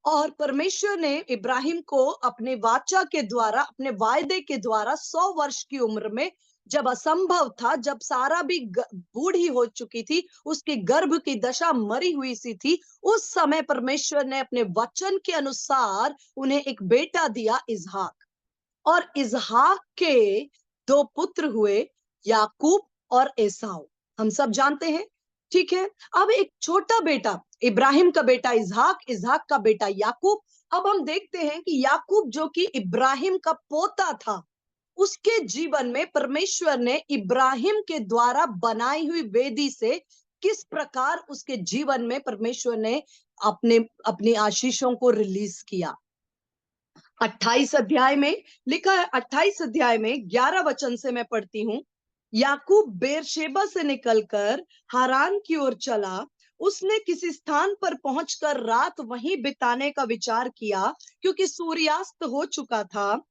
और परमेश्वर ने इब्राहिम को अपने वाचा के द्वारा, अपने वायदे के द्वारा 100 वर्ष की उम्र में, जब असंभव था, जब सारा भी बूढ़ी हो चुकी थी, उसके गर्भ की दशा मरी हुई सी थी, उस समय परमेश्वर ने अपने वचन के अनुसार उन्हें एक बेटा दिया, इसहाक। और इसहाक के 2 पुत्र हुए, याकूब और एसाव, हम सब जानते हैं। ठीक है। अब एक छोटा बेटा, इब्राहिम का बेटा इसहाक, इसहाक का बेटा याकूब। अब हम देखते हैं कि याकूब, जो कि इब्राहिम का पोता था, उसके जीवन में परमेश्वर ने इब्राहिम के द्वारा बनाई हुई वेदी से किस प्रकार उसके जीवन में परमेश्वर ने अपनी आशीषों को रिलीज किया। 28 अध्याय में लिखा है, 28 अध्याय में 11 वचन से मैं पढ़ती हूँ। याकूब बेरशेबा से निकलकर हारान की ओर चला। उसने किसी स्थान पर पहुंचकर रात वहीं बिताने का विचार किया, क्योंकि सूर्यास्त हो चुका था,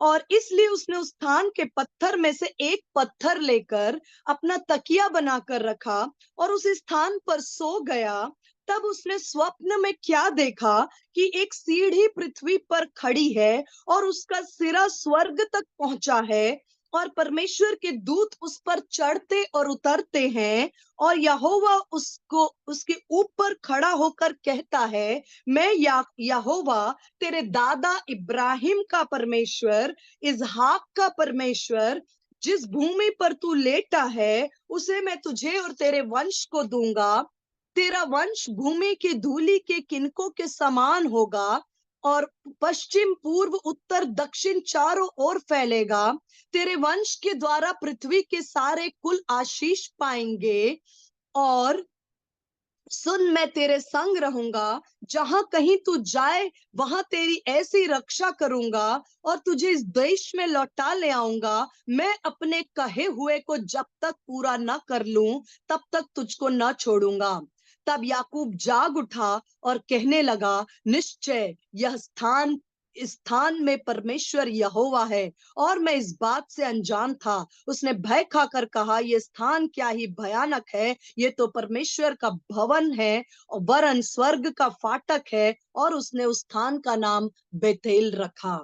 और इसलिए उसने उस स्थान के पत्थर में से एक पत्थर लेकर अपना तकिया बनाकर रखा और उस स्थान पर सो गया। तब उसने स्वप्न में क्या देखा कि एक सीढ़ी पृथ्वी पर खड़ी है और उसका सिरा स्वर्ग तक पहुंचा है, और परमेश्वर के दूत उस पर चढ़ते और उतरते हैं, और यहोवा उसको उसके ऊपर खड़ा होकर कहता है, मैं यहोवा तेरे दादा इब्राहिम का परमेश्वर, इसहाक का परमेश्वर, जिस भूमि पर तू लेटा है उसे मैं तुझे और तेरे वंश को दूंगा। तेरा वंश भूमि की धूलि के किनकों के समान होगा, और पश्चिम, पूर्व, उत्तर, दक्षिण चारों ओर फैलेगा। तेरे वंश के द्वारा पृथ्वी के सारे कुल आशीष पाएंगे। और सुन, मैं तेरे संग रहूंगा, जहां कहीं तू जाए वहां तेरी ऐसी रक्षा करूंगा, और तुझे इस देश में लौटा ले आऊंगा। मैं अपने कहे हुए को जब तक पूरा न कर लूं, तब तक तुझको न छोड़ूंगा। तब याकूब जाग उठा और कहने लगा, निश्चय यह इस स्थान में परमेश्वर यहोवा है, और मैं इस बात से अनजान था। उसने भय खाकर कहा, यह स्थान क्या ही भयानक है, ये तो परमेश्वर का भवन है, और वरन स्वर्ग का फाटक है। और उसने उस स्थान का नाम बेतेल रखा।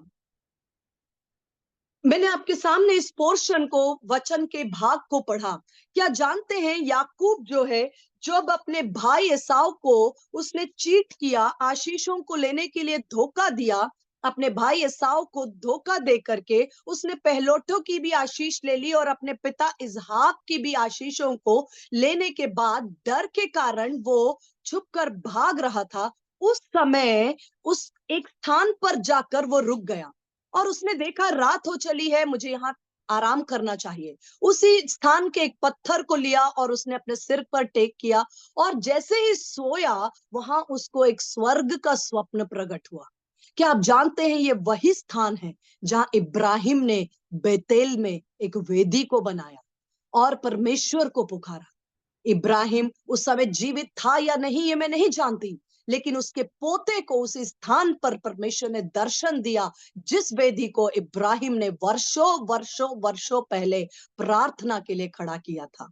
मैंने आपके सामने इस पोर्शन को, वचन के भाग को पढ़ा। क्या जानते हैं, याकूब जो है, जब अपने भाई एसाव को उसने चीट किया, आशीषों को लेने के लिए धोखा दिया, अपने भाई एसाव को धोखा दे करके उसने पहलोठों की भी आशीष ले ली, और अपने पिता इसहाक की भी आशीषों को लेने के बाद डर के कारण वो छुपकर भाग रहा था। उस समय उस एक स्थान पर जाकर वो रुक गया, और उसने देखा रात हो चली है, मुझे यहाँ आराम करना चाहिए। उसी स्थान के एक पत्थर को लिया और उसने अपने सिर पर टेक किया, और जैसे ही सोया, वहां उसको एक स्वर्ग का स्वप्न प्रकट हुआ। क्या आप जानते हैं, ये वही स्थान है जहां इब्राहिम ने बेतेल में एक वेदी को बनाया और परमेश्वर को पुकारा। इब्राहिम उस समय जीवित था या नहीं, ये मैं नहीं जानती, लेकिन उसके पोते को उस स्थान पर परमेश्वर ने दर्शन दिया, जिस वेदी को इब्राहिम ने वर्षों वर्षों वर्षों पहले प्रार्थना के लिए खड़ा किया था।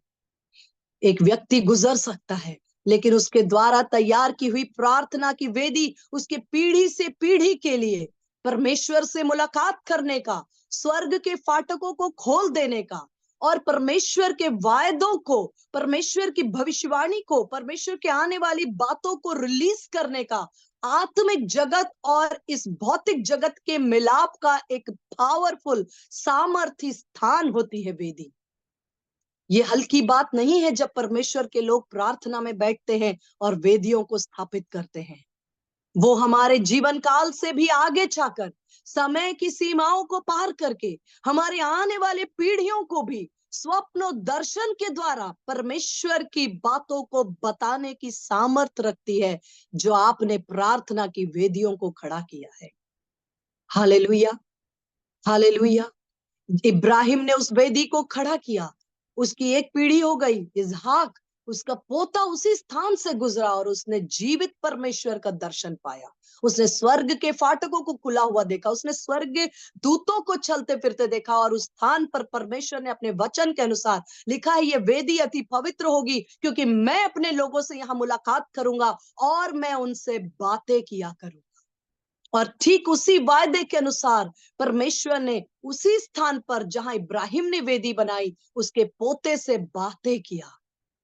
एक व्यक्ति गुजर सकता है, लेकिन उसके द्वारा तैयार की हुई प्रार्थना की वेदी उसके पीढ़ी से पीढ़ी के लिए परमेश्वर से मुलाकात करने का, स्वर्ग के फाटकों को खोल देने का, और परमेश्वर के वायदों को, परमेश्वर की भविष्यवाणी को, परमेश्वर के आने वाली बातों को रिलीज करने का आत्मिक जगत और इस भौतिक जगत के मिलाप का एक पावरफुल सामर्थी स्थान होती है वेदी। ये हल्की बात नहीं है जब परमेश्वर के लोग प्रार्थना में बैठते हैं और वेदियों को स्थापित करते हैं। वो हमारे जीवन काल से भी आगे जाकर, समय की सीमाओं को पार करके, हमारे आने वाले पीढ़ियों को भी स्वप्न और दर्शन के द्वारा परमेश्वर की बातों को बताने की सामर्थ रखती है, जो आपने प्रार्थना की वेदियों को खड़ा किया है। Hallelujah, hallelujah. इब्राहिम ने उस वेदी को खड़ा किया, उसकी एक पीढ़ी हो गई, इसहाक उसका पोता उसी स्थान से गुजरा और उसने जीवित परमेश्वर का दर्शन पाया। उसने स्वर्ग के फाटकों को खुला हुआ देखा, उसने स्वर्ग दूतों को चलते फिरते देखा और उस स्थान पर परमेश्वर ने अपने वचन के अनुसार लिखा है, ये वेदी अति पवित्र होगी क्योंकि मैं अपने लोगों से यहाँ मुलाकात करूंगा और मैं उनसे बातें किया करूंगा। और ठीक उसी वायदे के अनुसार परमेश्वर ने उसी स्थान पर जहां इब्राहिम ने वेदी बनाई, उसके पोते से बातें किया,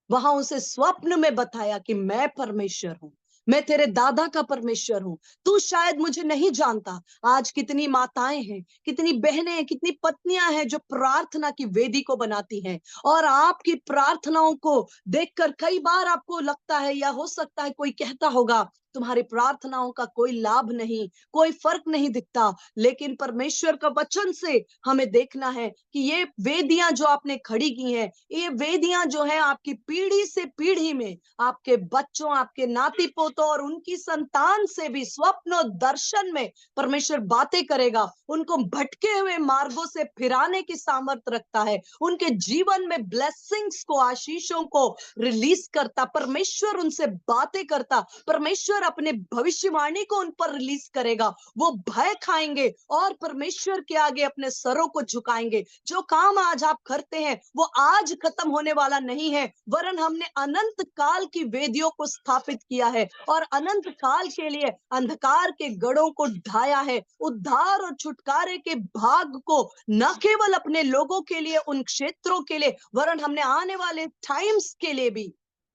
वहां उसे स्वप्न में बताया कि मैं परमेश्वर हूं, मैं तेरे दादा का परमेश्वर हूं, तू शायद मुझे नहीं जानता। आज कितनी माताएं हैं, कितनी बहनें हैं, कितनी पत्नियां हैं जो प्रार्थना की वेदी को बनाती हैं, और आपकी प्रार्थनाओं को देखकर कई बार आपको लगता है या हो सकता है कोई कहता होगा तुम्हारी प्रार्थनाओं का कोई लाभ नहीं, कोई फर्क नहीं दिखता। लेकिन परमेश्वर का वचन से हमें देखना है कि ये वेदियां जो आपने खड़ी की हैं, ये वेदियां जो है आपकी पीढ़ी से पीढ़ी में आपके बच्चों, आपके नाती पोतों और उनकी संतान से भी स्वप्न और दर्शन में परमेश्वर बातें करेगा, उनको भटके हुए मार्गों से फिराने की सामर्थ रखता है, उनके जीवन में ब्लेसिंग्स को, आशीषों को रिलीज करता, परमेश्वर उनसे बातें करता, परमेश्वर अपने भविष्यवाणी को उन पर रिलीज करेगा। वो भय खाएंगे और परमेश्वर के आगे अपने सरों को झुकाएंगे। जो काम आज आप करते हैं वो आज खत्म होने वाला नहीं है, वरन हमने अनंत काल की वेदियों को स्थापित किया है और अनंत काल के लिए अंधकार के गढ़ों को ढाया है, उद्धार और छुटकारे के भाग को न केवल अपने लोगों के लिए, उन क्षेत्रों के लिए, वरन हमने आने वाले टाइम्स के लिए भी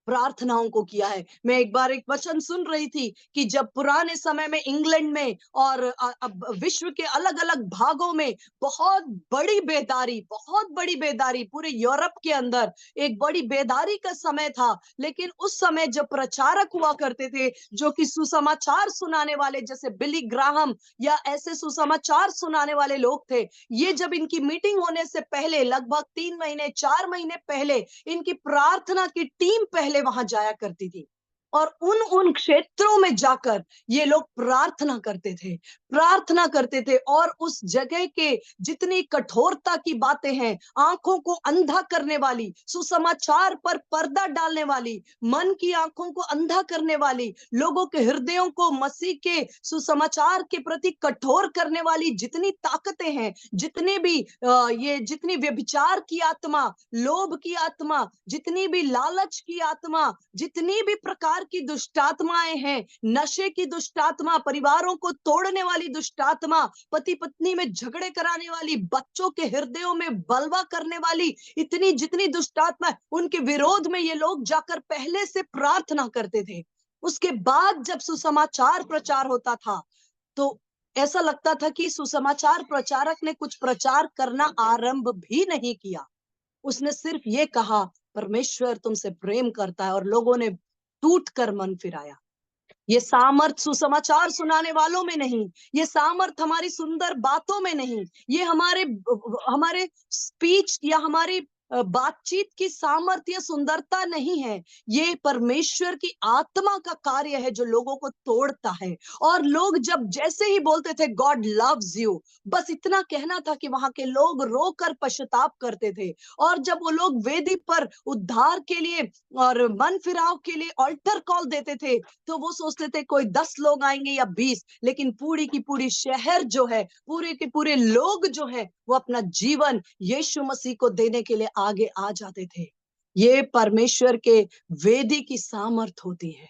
प्रार्थनाओं को किया है। मैं एक बार एक वचन सुन रही थी कि जब पुराने समय में इंग्लैंड में और विश्व के अलग अलग भागों में बहुत बड़ी बेदारी पूरे यूरोप के अंदर एक बड़ी बेदारी का समय था। लेकिन उस समय जब प्रचारक हुआ करते थे जो कि सुसमाचार सुनाने वाले, जैसे बिली ग्राहम या ऐसे सुसमाचार सुनाने वाले लोग थे, ये जब इनकी मीटिंग होने से पहले लगभग 3 महीने 4 महीने पहले इनकी प्रार्थना की टीम पहले वहां जाया करती थी और उन क्षेत्रों में जाकर ये लोग प्रार्थना करते थे और उस जगह के जितनी कठोरता की बातें हैं, आंखों को अंधा करने वाली, सुसमाचार पर पर्दा डालने वाली, मन की आंखों को अंधा करने वाली, लोगों के हृदयों को मसीह के सुसमाचार के प्रति कठोर करने वाली जितनी ताकतें हैं, जितनी व्यभिचार की आत्मा, लोभ की आत्मा, जितनी भी लालच की आत्मा, जितनी भी प्रकार की दुष्टात्माएं हैं, नशे की दुष्टात्मा, परिवारों को तोड़ने वाली दुष्टात्मा, पति पत्नी में झगड़े कराने वाली, बच्चों के हृदयों में बलवा करने वाली, इतनी जितनी दुष्टात्मा, उनके विरोध में ये लोग जाकर पहले से प्रार्थना करते थे। उसके बाद जब सुसमाचार प्रचार होता था तो ऐसा लगता था कि सुसमाचार प्रचारक ने कुछ प्रचार करना आरंभ भी नहीं किया, उसने सिर्फ ये कहा परमेश्वर तुमसे प्रेम करता है, और लोगों ने टूट कर मन फिराया। ये सामर्थ सुसमाचार सुनाने वालों में नहीं, ये सामर्थ हमारी सुंदर बातों में नहीं, ये हमारे स्पीच या हमारी बातचीत की सामर्थ्य या सुंदरता नहीं है, ये परमेश्वर की आत्मा का कार्य है जो लोगों को तोड़ता है। और लोग जब जैसे ही बोलते थे गॉड लव्स यू, बस इतना कहना था कि वहां के लोग रोकर पश्चाताप करते थे। और जब वो लोग वेदी पर उद्धार के लिए और मन फिराव के लिए ऑल्टर कॉल देते थे तो वो सोचते थे कोई 10 लोग आएंगे या 20, लेकिन पूरी की पूरी शहर जो है, पूरे के पूरे लोग जो है, वो अपना जीवन यीशु मसीह को देने के लिए आगे आ जाते थे। ये परमेश्वर के वेदी की सामर्थ होती है।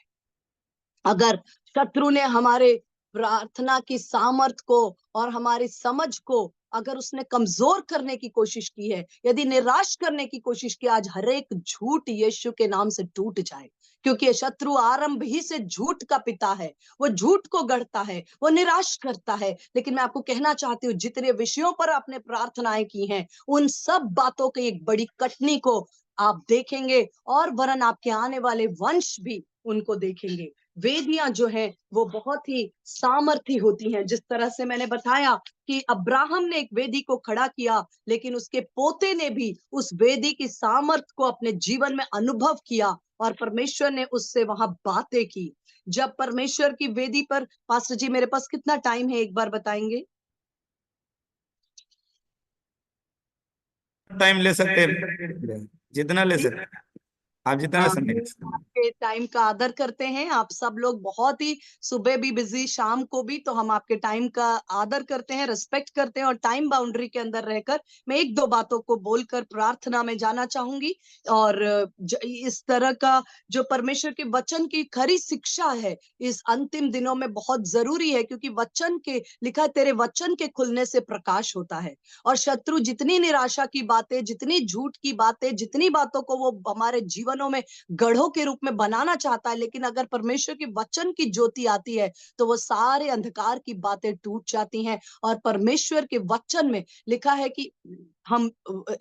अगर शत्रु ने हमारे प्रार्थना की सामर्थ को और हमारी समझ को अगर उसने कमजोर करने की कोशिश की है, यदि निराश करने की कोशिश की, आज हर एक झूठ यीशु के नाम से टूट जाए। क्योंकि शत्रु आरंभ ही से झूठ का पिता है, वो झूठ को गढ़ता है, वो निराश करता है। लेकिन मैं आपको कहना चाहती हूँ, जितने विषयों पर आपने प्रार्थनाएं की हैं, उन सब बातों की एक बड़ी कटनी को आप देखेंगे, और वरन आपके आने वाले वंश भी उनको देखेंगे। वेदियां जो है वो बहुत ही सामर्थी होती हैं। जिस तरह से मैंने बताया कि अब्राहम ने एक वेदी को खड़ा किया, लेकिन उसके पोते ने भी उस वेदी की सामर्थ को अपने जीवन में अनुभव किया, और परमेश्वर ने उससे वहां बातें की। जब परमेश्वर की वेदी पर, पास्टर जी मेरे पास कितना टाइम है, एक बार बताएंगे? टाइम ले सकते हैं, जितना ले सकते हैं आप, जितना समय ले सकते हैं। आपके टाइम का आदर करते हैं। आप सब लोग बहुत ही, सुबह भी बिजी, शाम को भी, तो हम आपके टाइम का आदर करते हैं, रिस्पेक्ट करते हैं, और टाइम बाउंड्री के अंदर रहकर मैं एक दो बातों को बोलकर प्रार्थना में जाना चाहूंगी। और इस तरह का जो परमेश्वर के वचन की खरी शिक्षा है, इस अंतिम दिनों में बहुत जरूरी है, क्योंकि वचन के लिखा है, तेरे वचन के खुलने से प्रकाश होता है। और शत्रु जितनी निराशा की बातें, जितनी झूठ की बातें, जितनी बातों को वो हमारे जीवनों में गढ़ों के रूप में बनाना चाहता है, लेकिन अगर परमेश्वर के वचन की ज्योति आती है तो वो सारे अंधकार की बातें टूट जाती हैं। और परमेश्वर के वचन में लिखा है कि हम,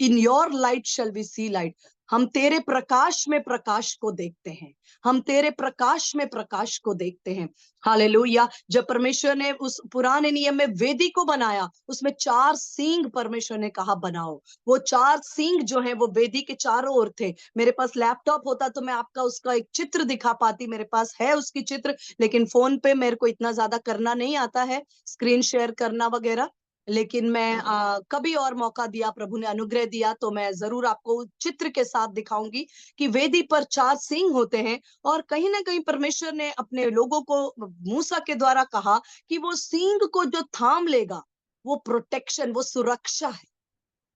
in your light shall we see light, हम तेरे प्रकाश में प्रकाश को देखते हैं, हम तेरे प्रकाश में प्रकाश को देखते हैं। हालेलुया। जब परमेश्वर ने उस पुराने नियम में वेदी को बनाया, उसमें 4 सींग परमेश्वर ने कहा बनाओ। वो 4 सींग जो है वो वेदी के चारों ओर थे। मेरे पास लैपटॉप होता तो मैं आपका उसका एक चित्र दिखा पाती, मेरे पास है उसकी चित्र, लेकिन फोन पे मेरे को इतना ज्यादा करना नहीं आता है, स्क्रीन शेयर करना वगैरह। लेकिन मैं कभी और मौका दिया, प्रभु ने अनुग्रह दिया, तो मैं जरूर आपको चित्र के साथ दिखाऊंगी कि वेदी पर 4 सींग होते हैं। और कहीं ना कहीं परमेश्वर ने अपने लोगों को मूसा के द्वारा कहा कि वो सींग को जो थाम लेगा, वो प्रोटेक्शन, वो सुरक्षा है।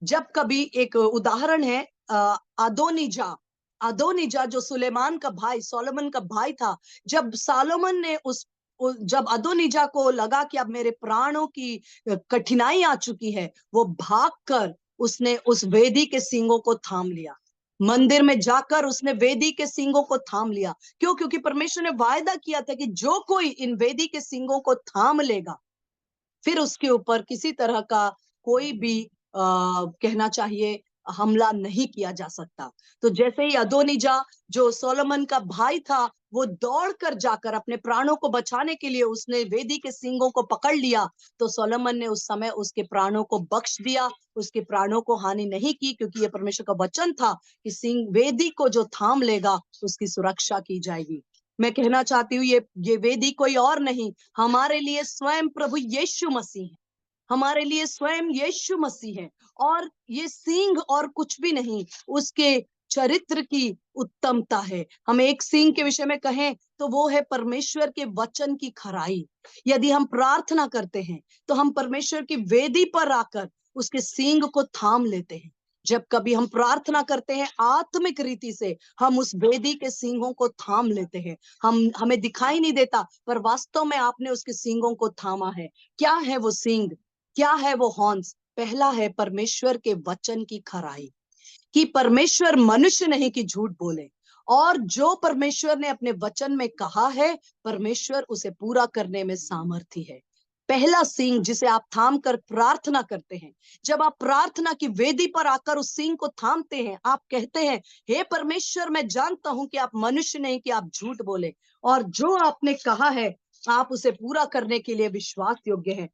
जब कभी, एक उदाहरण है, अदोनिजा, अदोनिजा जो सुलेमान का भाई, सोलोमन का भाई था, जब सोलोमन ने जब अदोनिजा को लगा कि अब मेरे प्राणों की कठिनाई आ चुकी है, वो भागकर उसने उस वेदी के सींगों को थाम लिया। मंदिर में जाकर उसने वेदी के सींगों को थाम लिया। क्यों? क्योंकि परमेश्वर ने वायदा किया था कि जो कोई इन वेदी के सींगों को थाम लेगा, फिर उसके ऊपर किसी तरह का कोई भी कहना चाहिए हमला नहीं किया जा सकता। तो जैसे ही अदोनिजा जो सोलोमन का भाई था, वो दौड़कर जाकर अपने प्राणों को बचाने के लिए उसने वेदी के सींगों को पकड़ लिया, तो सोलोमन ने उस समय उसके प्राणों को बख्श दिया, उसके प्राणों को हानि नहीं की, क्योंकि ये परमेश्वर का वचन था कि सिंह वेदी को जो थाम लेगा उसकी सुरक्षा की जाएगी। मैं कहना चाहती हूँ, ये वेदी कोई और नहीं, हमारे लिए स्वयं प्रभु यीशु मसीह है, हमारे लिए स्वयं यीशु मसीह है। और ये सींग और कुछ भी नहीं, उसके चरित्र की उत्तमता है। हम एक सींग के विषय में कहें तो वो है परमेश्वर के वचन की खराई। यदि हम प्रार्थना करते हैं तो हम परमेश्वर की वेदी पर आकर उसके सींग को थाम लेते हैं। जब कभी हम प्रार्थना करते हैं आत्मिक रीति से, हम उस वेदी के सींगों को थाम लेते हैं। हमें दिखाई नहीं देता, पर वास्तव में आपने उसके सींगों को थामा है। क्या है वो सींग? क्या है वो हॉर्न्स? पहला है परमेश्वर के वचन की खराई, कि परमेश्वर मनुष्य नहीं कि झूठ बोले, और जो परमेश्वर ने अपने वचन में कहा है, परमेश्वर उसे पूरा करने में सामर्थी है। पहला सींग जिसे आप थाम कर प्रार्थना करते हैं, जब आप प्रार्थना की वेदी पर आकर उस सींग को थामते हैं, आप कहते हैं, हे परमेश्वर, मैं जानता हूं कि आप मनुष्य नहीं कि आप झूठ बोले, और जो आपने कहा है आप उसे पूरा करने के लिए विश्वास योग्य हैं।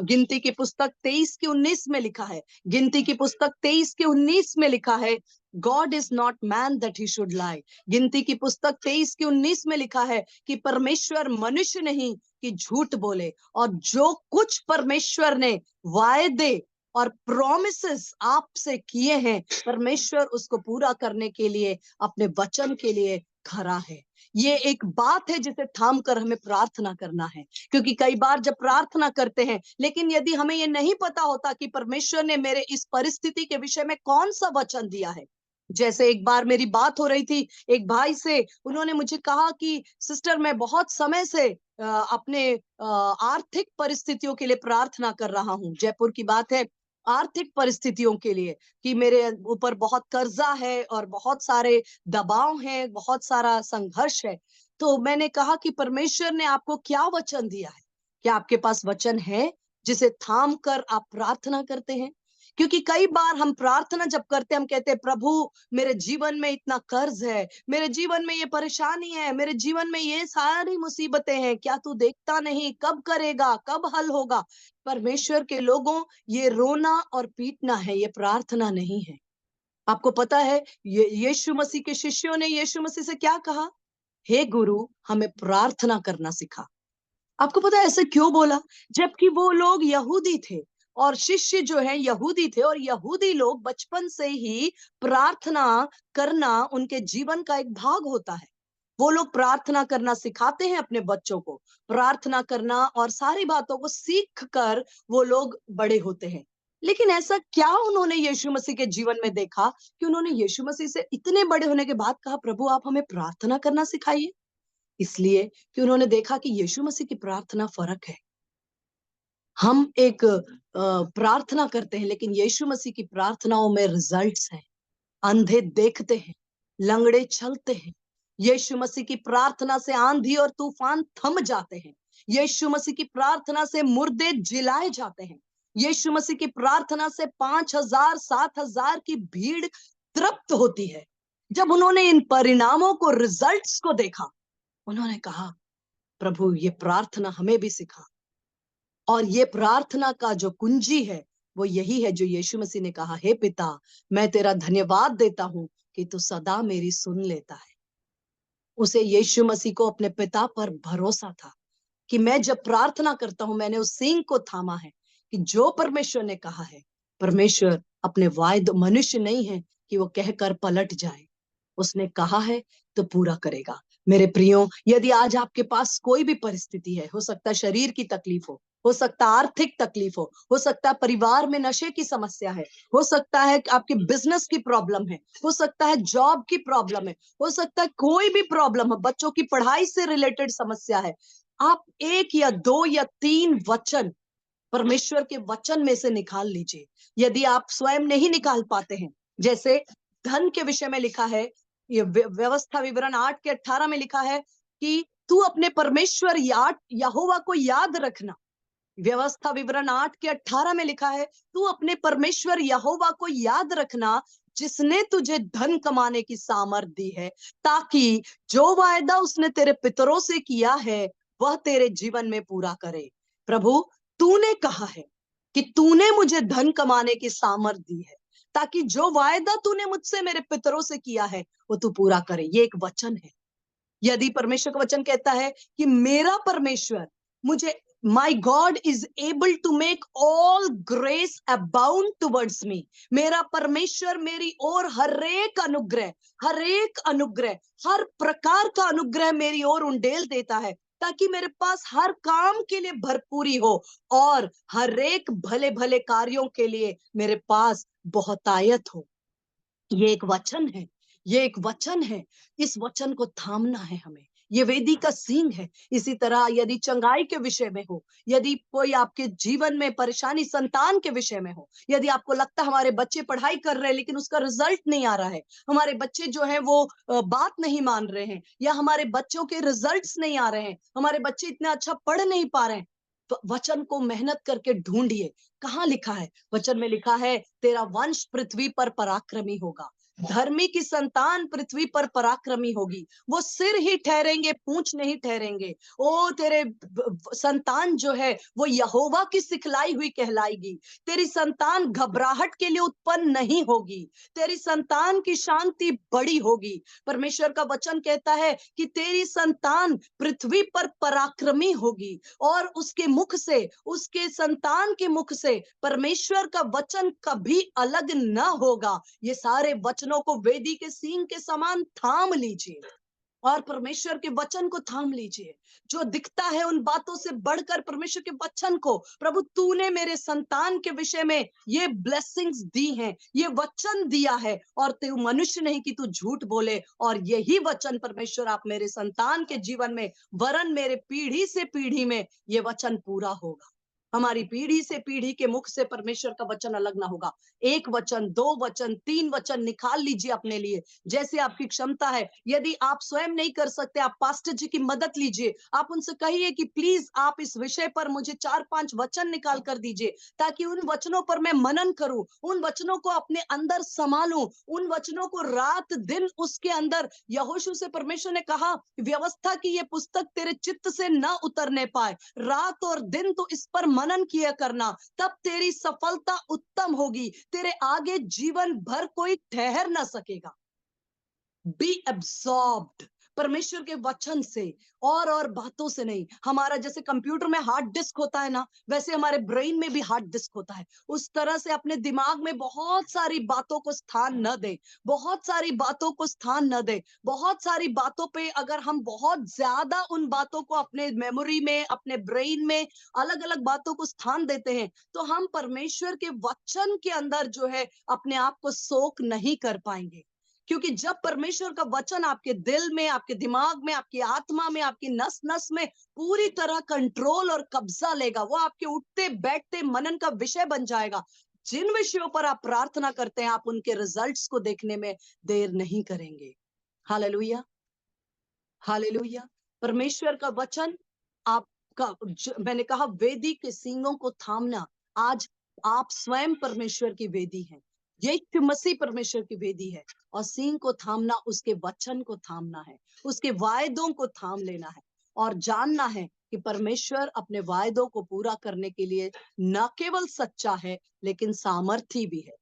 गिनती की पुस्तक 23 के 19 में लिखा है, गिनती की पुस्तक 23 के 19 में लिखा है, God is not man that he should लाई। गिनती की पुस्तक 23 के 19 में लिखा है कि परमेश्वर मनुष्य नहीं कि झूठ बोले, और जो कुछ परमेश्वर ने वायदे और प्रोमिसेस आपसे किए हैं, परमेश्वर उसको पूरा करने के लिए अपने वचन के लिए खरा है। ये एक बात है जिसे थाम कर हमें प्रार्थना करना है, क्योंकि कई बार जब प्रार्थना करते हैं, लेकिन यदि हमें ये नहीं पता होता कि परमेश्वर ने मेरे इस परिस्थिति के विषय में कौन सा वचन दिया है। जैसे एक बार मेरी बात हो रही थी एक भाई से, उन्होंने मुझे कहा कि सिस्टर, मैं बहुत समय से अपने आर्थिक परिस्थितियों के लिए प्रार्थना कर रहा हूँ। जयपुर की बात है, आर्थिक परिस्थितियों के लिए कि मेरे ऊपर बहुत कर्जा है और बहुत सारे दबाव हैं, बहुत सारा संघर्ष है। तो मैंने कहा कि परमेश्वर ने आपको क्या वचन दिया है? क्या आपके पास वचन है जिसे थाम कर आप प्रार्थना करते हैं? क्योंकि कई बार हम प्रार्थना जब करते हैं, हम कहते हैं प्रभु मेरे जीवन में इतना कर्ज है, मेरे जीवन में ये परेशानी है, मेरे जीवन में ये सारी मुसीबतें हैं, क्या तू देखता नहीं? कब करेगा? कब हल होगा? परमेश्वर के लोगों, ये रोना और पीटना है, ये प्रार्थना नहीं है। आपको पता है ये यीशु मसीह के शिष्यों ने यीशु मसीह से क्या कहा? हे गुरु, हमें प्रार्थना करना सिखा। आपको पता है ऐसे क्यों बोला? जबकि वो लोग यहूदी थे और शिष्य जो है यहूदी थे, और यहूदी लोग बचपन से ही प्रार्थना करना उनके जीवन का एक भाग होता है। वो लोग प्रार्थना करना सिखाते हैं अपने बच्चों को, प्रार्थना करना और सारी बातों को सीख कर वो लोग बड़े होते हैं। लेकिन ऐसा क्या उन्होंने यीशु मसीह के जीवन में देखा कि उन्होंने यीशु मसीह से इतने बड़े होने के बाद कहा, प्रभु आप हमें प्रार्थना करना सिखाइए? इसलिए कि उन्होंने देखा कि यीशु मसीह की प्रार्थना फर्क है। हम एक प्रार्थना करते हैं, लेकिन यीशु मसीह की प्रार्थनाओं में रिजल्ट्स हैं। अंधे देखते हैं, लंगड़े चलते हैं। यीशु मसीह की प्रार्थना से आंधी और तूफान थम जाते हैं। यीशु मसीह की प्रार्थना से मुर्दे जिलाए जाते हैं। यीशु मसीह की प्रार्थना से 5,000 7,000 की भीड़ तृप्त होती है। जब उन्होंने इन परिणामों को, रिजल्ट्स को देखा, उन्होंने कहा प्रभु ये प्रार्थना हमें भी सिखा। और ये प्रार्थना का जो कुंजी है वो यही है जो यीशु मसीह ने कहा, हे पिता मैं तेरा धन्यवाद देता हूं कि तू सदा मेरी सुन लेता है। उसे यीशु मसीह को अपने पिता पर भरोसा था कि मैं जब प्रार्थना करता हूं, मैंने उस सींग को थामा है कि जो परमेश्वर ने कहा है, परमेश्वर अपने वायद मनुष्य नहीं है कि वो कहकर पलट जाए। उसने कहा है तो पूरा करेगा। मेरे प्रियो, यदि आज आपके पास कोई भी परिस्थिति है, हो सकता है शरीर की तकलीफ हो सकता है आर्थिक तकलीफ हो सकता है परिवार में नशे की समस्या है, हो सकता है कि आपके बिजनेस की प्रॉब्लम है, हो सकता है जॉब की प्रॉब्लम है, हो सकता है कोई भी प्रॉब्लम है, बच्चों की पढ़ाई से रिलेटेड समस्या है। आप 1 या 2 या 3 वचन परमेश्वर के वचन में से निकाल लीजिए। यदि आप स्वयं नहीं निकाल पाते हैं, जैसे धन के विषय में लिखा है, ये व्यवस्था विवरण 8 के 18 में लिखा है कि तू अपने परमेश्वर यहोवा को याद रखना। व्यवस्था विवरण 8 के 18 में लिखा है, तू अपने परमेश्वर यहोवा को याद रखना जिसने तुझे धन कमाने की सामर्थ दी है, ताकि जो वायदा उसने तेरे पितरों से किया है वह तेरे जीवन में पूरा करे। प्रभु तूने कहा है कि तूने मुझे धन कमाने की सामर्थ दी है, ताकि जो वायदा तूने मुझसे मेरे पितरों से किया है वो तू पूरा करे। ये एक वचन है। यदि परमेश्वर का वचन कहता है कि मेरा परमेश्वर मुझे, my God is able to make all grace abound towards me, मेरा परमेश्वर मेरी ओर हर एक अनुग्रह, हर प्रकार का अनुग्रह मेरी ओर उंडेल देता है, ताकि मेरे पास हर काम के लिए भरपूरी हो और हर एक भले भले कार्यों के लिए मेरे पास बहुतायत हो। ये एक वचन है, ये एक वचन है। इस वचन को थामना है हमें। ये वेदी का सींग है। इसी तरह यदि चंगाई के विषय में हो, यदि कोई आपके जीवन में परेशानी संतान के विषय में हो, यदि आपको लगता है हमारे बच्चे पढ़ाई कर रहे हैं लेकिन उसका रिजल्ट नहीं आ रहा है, हमारे बच्चे जो है वो बात नहीं मान रहे हैं, या हमारे बच्चों के रिजल्ट्स नहीं आ रहे हैं, हमारे बच्चे इतना अच्छा पढ़ नहीं पा रहे हैं, तो वचन को मेहनत करके ढूंढिए। कहाँ लिखा है? वचन में लिखा है, तेरा वंश पृथ्वी पर पराक्रमी होगा। धर्मी की संतान पृथ्वी पर पराक्रमी होगी। वो सिर ही ठहरेंगे, पूंछ नहीं ठहरेंगे। ओ तेरे संतान जो है वो यहोवा की सिखलाई हुई कहलाएगी। तेरी संतान घबराहट के लिए उत्पन्न नहीं होगी। तेरी संतान की शांति बड़ी होगी। परमेश्वर का वचन कहता है कि तेरी संतान पृथ्वी पर पराक्रमी होगी, और उसके मुख से, उसके संतान के मुख से परमेश्वर का वचन कभी अलग न होगा। ये सारे वचनों को वेदी के सींग के समान थाम लीजिए और परमेश्वर के वचन को थाम लीजिए। जो दिखता है उन बातों से बढ़कर परमेश्वर के वचन को, प्रभु तूने मेरे संतान के विषय में ये ब्लेसिंग्स दी हैं, ये वचन दिया है, और तू मनुष्य नहीं कि तू झूठ बोले। और यही वचन परमेश्वर आप मेरे संतान के जीवन में, वरन मेरे पीढ़ी से पीढ़ी में ये वचन पूरा होगा। हमारी पीढ़ी से पीढ़ी के मुख से परमेश्वर का वचन अलग ना होगा। एक वचन, 2 वचन, 3 वचन निकाल लीजिए अपने लिए, जैसे आपकी क्षमता है। यदि आप स्वयं नहीं कर सकते, आप पास्टर जी की मदद लीजिए। आप उनसे कहिए कि प्लीज आप इस विषय पर मुझे 4-5 वचन निकाल कर दीजिए, ताकि उन वचनों पर मैं मनन करूं, उन वचनों को अपने अंदर संभालूं, उन वचनों को रात दिन उसके अंदर। यहोशू से परमेश्वर ने कहा, व्यवस्था की ये पुस्तक तेरे चित्त से न उतरने पाए, रात और दिन तो इस पर मनन किया करना, तब तेरी सफलता उत्तम होगी, तेरे आगे जीवन भर कोई ठहर ना सकेगा। बी एब्सॉर्ब्ड परमेश्वर के वचन से और बातों से नहीं। हमारा जैसे कंप्यूटर में हार्ड डिस्क होता है ना, वैसे हमारे ब्रेन में भी हार्ड डिस्क होता है। उस तरह से अपने दिमाग में बहुत सारी बातों को स्थान न दे, बहुत सारी बातों को स्थान न दे। बहुत सारी बातों पे अगर हम बहुत ज्यादा उन बातों को अपने मेमोरी में, अपने ब्रेन में अलग अलग बातों को स्थान देते हैं, तो हम परमेश्वर के वचन के अंदर जो है अपने आप को सोख नहीं कर पाएंगे। क्योंकि जब परमेश्वर का वचन आपके दिल में, आपके दिमाग में, आपकी आत्मा में, आपकी नस नस में पूरी तरह कंट्रोल और कब्जा लेगा, वो आपके उठते बैठते मनन का विषय बन जाएगा। जिन विषयों पर आप प्रार्थना करते हैं, आप उनके रिजल्ट्स को देखने में देर नहीं करेंगे। Hallelujah, hallelujah. परमेश्वर का वचन आपका, मैंने कहा वेदी के सींगों को थामना। आज आप स्वयं परमेश्वर की वेदी हैं, यीशु मसीह परमेश्वर की वेदी है, और सींग को थामना उसके वचन को थामना है, उसके वायदों को थाम लेना है, और जानना है कि परमेश्वर अपने वायदों को पूरा करने के लिए न केवल सच्चा है, लेकिन सामर्थी भी है।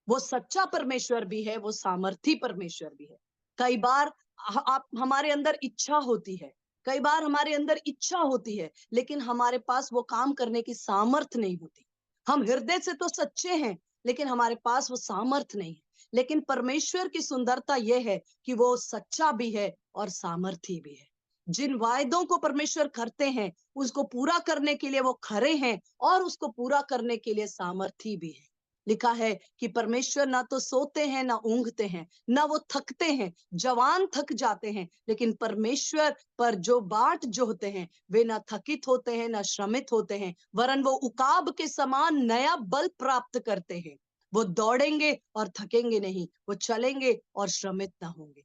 वो सच्चा परमेश्वर भी है, वो सामर्थी परमेश्वर भी है। कई बार आप हमारे अंदर इच्छा होती है, कई बार हमारे अंदर इच्छा होती है, लेकिन हमारे पास वो काम करने की सामर्थ नहीं होती। हम हृदय से तो सच्चे हैं, लेकिन हमारे पास वो सामर्थ नहीं है। लेकिन परमेश्वर की सुंदरता यह है कि वो सच्चा भी है और सामर्थी भी है। जिन वायदों को परमेश्वर करते हैं, उसको पूरा करने के लिए वो खरे हैं, और उसको पूरा करने के लिए सामर्थी भी है। लिखा है कि परमेश्वर ना तो सोते हैं ना ऊंघते हैं, ना वो थकते हैं। जवान थक जाते हैं, लेकिन परमेश्वर पर जो बाट जोहते हैं, वे ना थकित होते हैं ना श्रमित होते हैं, वरन वो उकाब के समान नया बल प्राप्त करते हैं। वो दौड़ेंगे और थकेंगे नहीं, वो चलेंगे और श्रमित ना होंगे।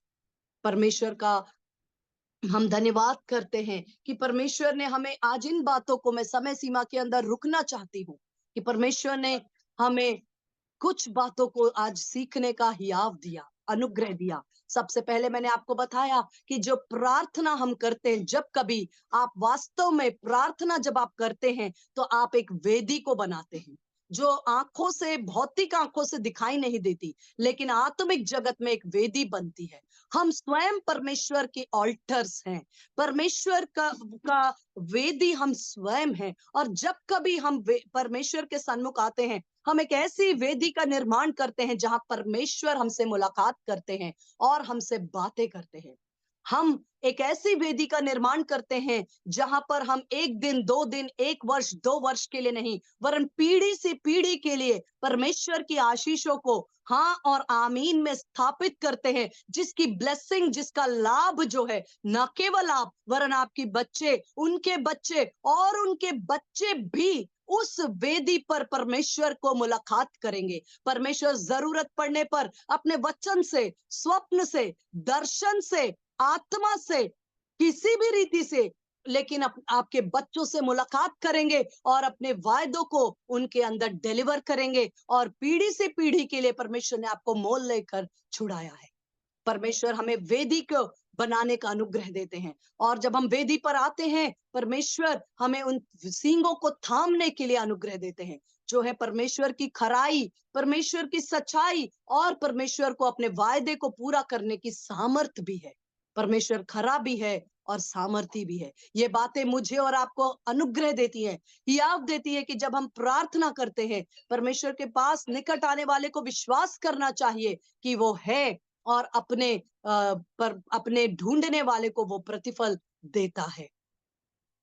परमेश्वर का हम धन्यवाद करते हैं कि परमेश्वर ने हमें आज इन बातों को, मैं समय सीमा के अंदर रुकना चाहती हूँ, कि परमेश्वर ने हमें कुछ बातों को आज सीखने का हियाव दिया, अनुग्रह दिया। सबसे पहले मैंने आपको बताया कि जो प्रार्थना हम करते हैं, जब कभी आप वास्तव में प्रार्थना जब आप करते हैं, तो आप एक वेदी को बनाते हैं, जो आंखों से, भौतिक आंखों से दिखाई नहीं देती, लेकिन आत्मिक जगत में एक वेदी बनती है। हम स्वयं परमेश्वर के ऑल्टर्स हैं, परमेश्वर का वेदी हम स्वयं हैं। और जब कभी हम परमेश्वर के सन्मुख आते हैं, हम एक ऐसी वेदी का निर्माण करते हैं जहां परमेश्वर हमसे मुलाकात करते हैं और हमसे बातें करते हैं। हम एक ऐसी वेदी का निर्माण करते हैं जहां पर हम 1 दिन, 2 दिन, 1 वर्ष, 2 वर्ष के लिए नहीं, वरन पीढ़ी से पीढ़ी के लिए परमेश्वर की आशीषों को हाँ और आमीन में स्थापित करते हैं, जिसकी ब्लेसिंग, जिसका लाभ जो है, न केवल आप, वरन आपके बच्चे, उनके बच्चे और उनके बच्चे भी उस वेदी पर परमेश्वर को मुलाकात करेंगे। परमेश्वर जरूरत पड़ने पर अपने वचन से, स्वप्न से, दर्शन से, आत्मा से, किसी भी रीति से, लेकिन आपके बच्चों से मुलाकात करेंगे और अपने वायदों को उनके अंदर डिलीवर करेंगे। और पीढ़ी से पीढ़ी के लिए परमेश्वर ने आपको मोल लेकर छुड़ाया है। परमेश्वर हमें वेदी को बनाने का अनुग्रह देते हैं, और जब हम वेदी पर आते हैं, परमेश्वर हमें उन सींगों को थामने के लिए अनुग्रह देते हैं, जो है परमेश्वर की खराई, परमेश्वर की सच्चाई, और परमेश्वर को अपने वायदे को पूरा करने की सामर्थ भी है। परमेश्वर खरा भी है और सामर्थी भी है। ये बातें मुझे और आपको अनुग्रह देती है, हियाव देती है कि जब हम प्रार्थना करते हैं, परमेश्वर के पास निकट आने वाले को विश्वास करना चाहिए कि वो है, और अपने ढूंढने वाले को वो प्रतिफल देता है।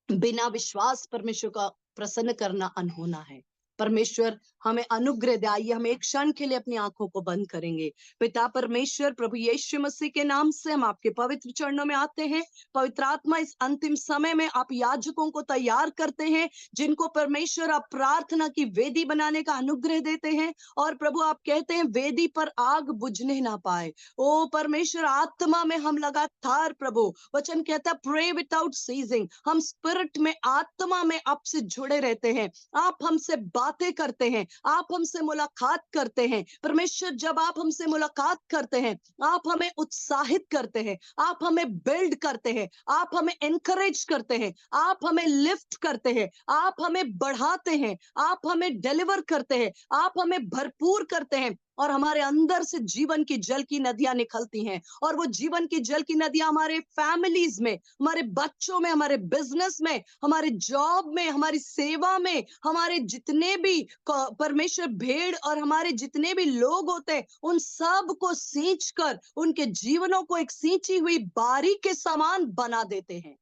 बिना विश्वास परमेश्वर का प्रसन्न करना अनहोना है। परमेश्वर हमें अनुग्रह दे। आइए हम एक क्षण के लिए अपनी आंखों को बंद करेंगे। पिता परमेश्वर, प्रभु यीशु मसीह के नाम से हम आपके पवित्र चरणों में आते हैं। पवित्र आत्मा, इस अंतिम समय में आप याजकों को तैयार करते हैं, जिनको परमेश्वर आप प्रार्थना की वेदी बनाने का अनुग्रह देते हैं। और प्रभु आप कहते हैं वेदी पर आग बुझने ना पाए। ओ परमेश्वर, आत्मा में हम लगातार, प्रभु वचन कहता है प्रे विदाउट सीजिंग, हम स्पिरिट में, आत्मा में आपसे जुड़े रहते हैं। आप हमसे बातें करते हैं, आप हमसे मुलाकात करते हैं। परमेश्वर, जब आप हमसे मुलाकात करते हैं, आप हमें उत्साहित करते हैं, आप हमें बिल्ड करते हैं, आप हमें एनकरेज करते हैं, आप हमें लिफ्ट करते हैं, आप हमें बढ़ाते हैं, आप हमें डिलीवर करते हैं, आप हमें भरपूर करते हैं। और हमारे अंदर से जीवन की जल की नदियां निकलती हैं। और वो जीवन की जल की नदियां हमारे फैमिलीज में, हमारे बच्चों में, हमारे बिजनेस में, हमारे जॉब में, हमारी सेवा में, हमारे जितने भी परमेश्वर भेड़ और हमारे जितने भी लोग होते हैं, उन सब को सींच कर उनके जीवनों को एक सींची हुई बारी के समान बना देते हैं।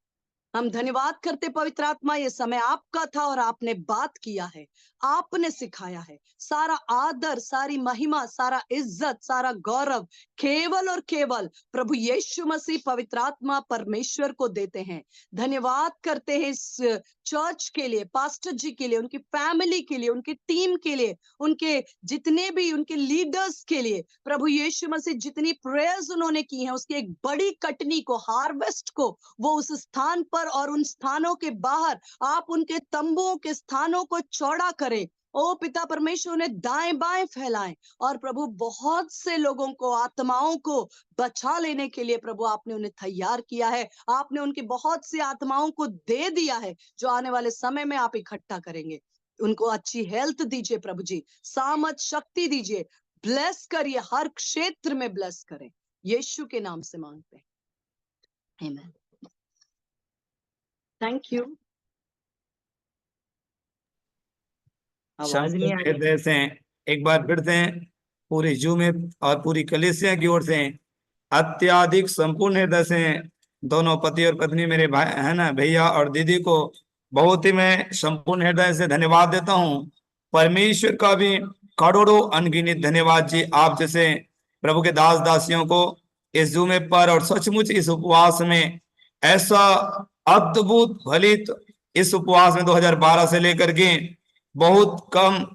हम धन्यवाद करते पवित्र आत्मा, ये समय आपका था और आपने बात किया है, आपने सिखाया है। सारा आदर, सारी महिमा, सारा इज्जत, सारा गौरव केवल और केवल प्रभु यीशु मसीह पवित्र आत्मा परमेश्वर को देते हैं। धन्यवाद करते हैं इस चर्च के लिए, पास्टर जी के लिए, उनकी फैमिली के लिए, उनकी टीम के लिए, उनके जितने भी उनके लीडर्स के लिए। प्रभु यीशु मसीह जितनी प्रेयर्स उन्होंने की हैं, उसकी एक बड़ी कटनी को, हार्वेस्ट को, वो उस स्थान पर और उन स्थानों के बाहर आप उनके तंबुओं के स्थानों को चौड़ा करें। ओ पिता परमेश्वर, उन्हें दाएं बाएं फैलाएं। और प्रभु बहुत से लोगों को, आत्माओं को बचा लेने के लिए प्रभु आपने उन्हें तैयार किया है। आपने उनकी बहुत सी आत्माओं को दे दिया है, जो आने वाले समय में आप इकट्ठा करेंगे। उनको अच्छी हेल्थ दीजिए प्रभु जी, सामर्थ शक्ति दीजिए, ब्लेस करिए, हर क्षेत्र में ब्लेस करें। यीशु के नाम से मांगते हैं, आमीन। Thank you. आवाज नहीं आ रही। हृदय से एक बार फिर से पूरी जू में और पूरी कलीसिया की ओर से अत्याधिक संपूर्ण हृदय से दोनों पति और पत्नी, मेरे भाई है ना, भैया और दीदी को बहुत ही मैं संपूर्ण हृदय से धन्यवाद देता हूँ। परमेश्वर का भी करोड़ों अनगिनत धन्यवाद जी, आप जैसे प्रभु के दास दासियों को इस जू में पर और सचमुच इस उपवास में ऐसा अद्भुत फलित, इस उपवास में 2012 से लेकर के बहुत कम,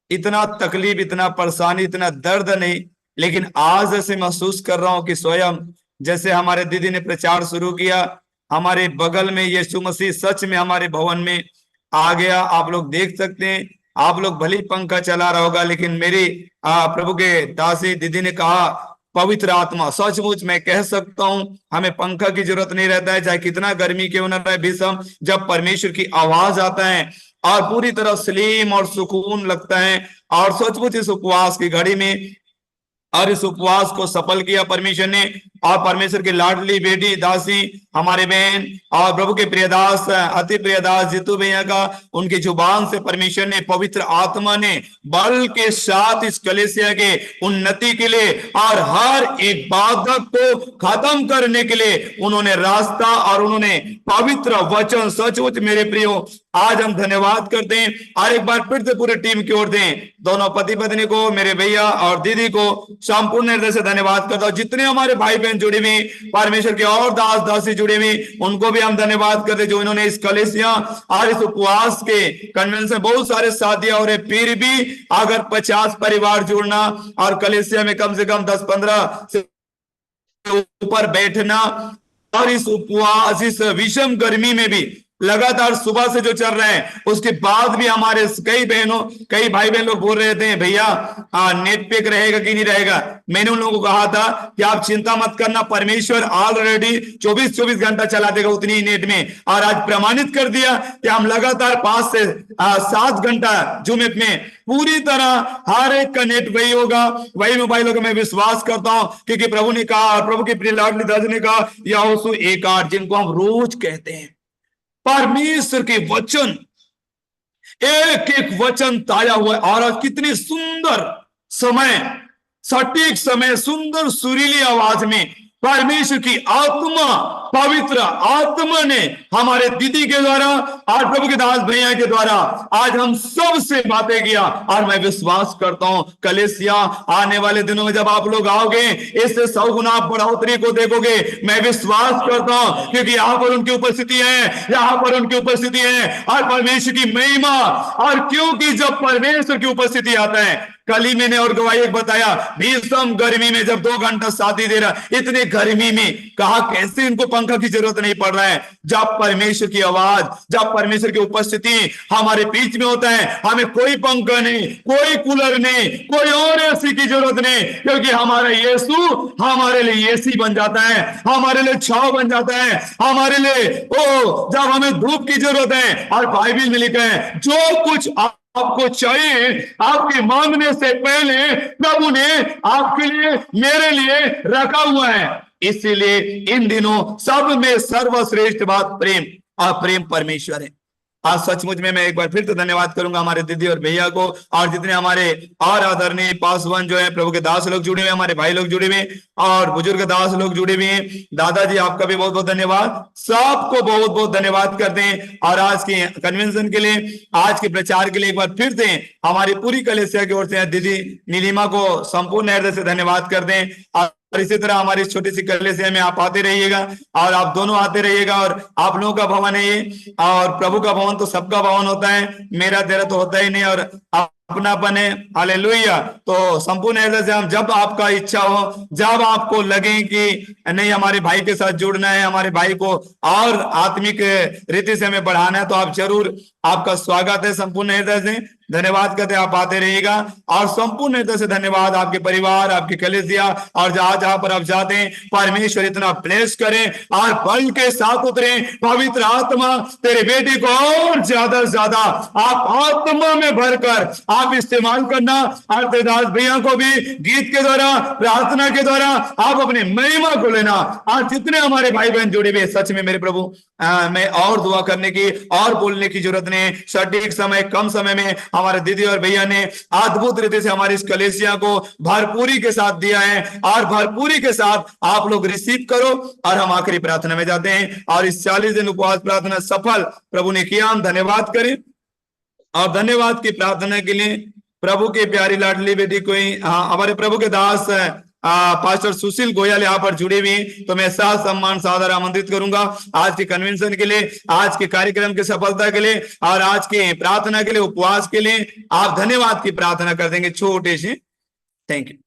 इतना तकलीफ, इतना परेशानी, इतना दर्द नहीं, लेकिन आज ऐसे महसूस कर रहा हूं कि स्वयं जैसे हमारे दीदी ने प्रचार शुरू किया, हमारे बगल में यीशु मसीह सच में हमारे भवन में आ गया। आप लोग देख सकते हैं, आप लोग भले पंखा चला रहा होगा, लेकिन मेरी प्रभु के दासी दीदी ने कहा पवित्र आत्मा, सचमुच मैं कह सकता हूं हमें पंखा की जरूरत नहीं रहता है, चाहे कितना गर्मी क्यों न रहे, भीषम जब परमेश्वर की आवाज आता है और पूरी तरह सलीम और सुकून लगता है। और सचमुच इस उपवास की घड़ी में और इस उपवास को सफल किया परमेश्वर ने, और परमेश्वर की लाडली बेटी दासी हमारे बहन और प्रभु के प्रियदास, अति प्रियदास जीतू भैया का, उनकी जुबान से परमेश्वर ने, पवित्र आत्मा ने बल के साथ इस कलीसिया के उन्नति के लिए और हर एक बाधक को खत्म करने के लिए उन्होंने रास्ता और उन्होंने पवित्र वचन, सचमुच मेरे प्रियो आज हम धन्यवाद करते हैं। और एक बार फिर से पूरे टीम की ओर दें, दोनों पति पत्नी को, मेरे भैया और दीदी को संपूर्ण हृदय से धन्यवाद करता हूं। जितने हमारे भाई बहन जुड़े हुए, परमेश्वर के और दास दासी जुड़े हुए, उनको भी हम धन्यवाद करते जो इन्होंने इस कलीसिया और इस उपवास के कन्वेंशन बहुत सारे साथी हो रहे, फिर भी अगर 50 परिवार जुड़ना और कलीसिया में कम से कम 10-15 से ऊपर बैठना और इस उपवास, इस विषम गर्मी में भी लगातार सुबह से जो चल रहे हैं, उसके बाद भी हमारे कई भाई बहन लोग बोल रहे थे भैया नेट पैक रहेगा कि नहीं रहेगा। मैंने उन लोगों को कहा था कि आप चिंता मत करना, परमेश्वर ऑलरेडी 24 घंटा चला देगा उतनी ही नेट में। और आज प्रमाणित कर दिया कि हम लगातार 5 से 7 घंटा जूम ऐप में पूरी तरह हर एक का नेट वही होगा, वही मोबाइल होगा। मैं विश्वास करता हूं क्योंकि प्रभु ने कहा, प्रभु की प्रिय लाडली दास ने कहा, यहोशू 1:8 जिनको हम रोज कहते हैं, परमेश्वर के वचन, एक एक वचन ताया हुआ है। और कितनी सुंदर समय, सटीक समय, सुंदर सुरीली आवाज में परमेश्वर की आत्मा पवित्र आत्मा ने हमारे दीदी के द्वारा और प्रभु के दास भैया के द्वारा आज हम सब से बातें किया। और मैं विश्वास करता हूं कलीसिया आने वाले दिनों में जब आप लोग आओगे इससे 100 गुना बढ़ोतरी को देखोगे। मैं विश्वास करता हूं क्योंकि यहाँ पर उनकी उपस्थिति है, यहाँ पर उनकी उपस्थिति है और परमेश्वर की महिमा। और क्योंकि जब परमेश्वर की उपस्थिति आता है, कल ही मैंने और गवाही एक बताया, भीषण गर्मी में जब 2 घंटा शादी दे रहा, इतने गर्मी में कहा कैसे इनको पंखा की जरूरत नहीं पड़ रहा है। जब परमेश्वर की आवाज, जब परमेश्वर की उपस्थिति हमारे बीच में होता है, हमें कोई पंखा नहीं, कोई कूलर नहीं, कोई और एसी की जरूरत नहीं, क्योंकि हमारा यीशु हमारे लिए एसी बन जाता है, हमारे लिए छाव बन जाता है, हमारे लिए जब हमें धूप की जरूरत है। और बाइबल में लिखा है जो कुछ आपको चाहिए आपके मांगने से पहले प्रभु ने आपके लिए, मेरे लिए रखा हुआ है। इसीलिए इन दिनों सब में सर्वश्रेष्ठ बात प्रेम, और प्रेम परमेश्वर है। आज सचमुच में मैं एक बार फिर से धन्यवाद करूंगा हमारे दीदी और भैया को, और जितने हमारे और आदरणीय पासवान जो है, प्रभु के दास लोग जुड़े हुए, हमारे भाई लोग जुड़े हुए और बुजुर्ग दास लोग जुड़े हुए हैं। दादाजी आपका भी बहुत बहुत धन्यवाद, सबको बहुत बहुत धन्यवाद करते हैं। और आज के कन्वेंशन के लिए, आज के प्रचार के लिए एक बार फिर से हमारी पूरी कलीसिया की ओर से दीदी नीलिमा को संपूर्ण हृदय से धन्यवाद करते हैं। और इसी तरह हमारी छोटी सी कलीसिया में आप आते रहिएगा, और आप दोनों आते रहिएगा। और आप लोगों का भवन है ये, और प्रभु का भवन तो सबका भवन होता है, मेरा तेरा तो होता ही नहीं, और अपनापन है। हालेलुया। तो संपूर्ण हृदय से हम, जब आपका इच्छा हो, जब आपको लगे कि नहीं हमारे भाई के साथ जुड़ना है, हमारे भाई को और आत्मिक रीति से हमें बढ़ाना है, तो आप जरूर, आपका स्वागत है। संपूर्ण हृदय से धन्यवाद करते आप आते रहिएगा। और संपूर्ण हृदय से धन्यवाद आपके परिवार, आपकी कलीसिया, और जहां जहां पर आप जाते हैं परमेश्वर इतना ब्लेस करें और बल के साथ उतरे। पवित्र आत्मा तेरे बेटे को और ज्यादा से ज्यादा आप आत्मा में भरकर आप इस्तेमाल करना। और तेरे दास भैया को भी गीत के द्वारा, प्रार्थना के द्वारा आप अपने महिमा को लेना। और जितने हमारे भाई बहन जुड़े हुए, सच में मेरे प्रभु मैं और दुआ करने की और बोलने की जरूरत नहीं। सटीक समय, कम समय में हमारे दीदी और भैया ने अद्भुत रीति से हमारी इस कलीसिया को भरपूरी के साथ दिया है, और भरपूरी के साथ आप लोग रिसीव करो। और हम आखिरी प्रार्थना में जाते हैं, और इस 40 दिन उपवास प्रार्थना सफल प्रभु ने किया, हम धन्यवाद करें। और धन्यवाद की प्रार्थना के लिए प्रभु की प्यारी लाडली बेटी कोई, हमारे प्रभु के दास पास्टर सुशील गोयल यहाँ पर जुड़े हुए हैं, तो मैं साथ सम्मान सादर आमंत्रित करूंगा आज के कन्वेंशन के लिए, आज के कार्यक्रम की सफलता के लिए, और आज के प्रार्थना के लिए, उपवास के लिए। आप धन्यवाद की प्रार्थना कर देंगे छोटे से। Thank you.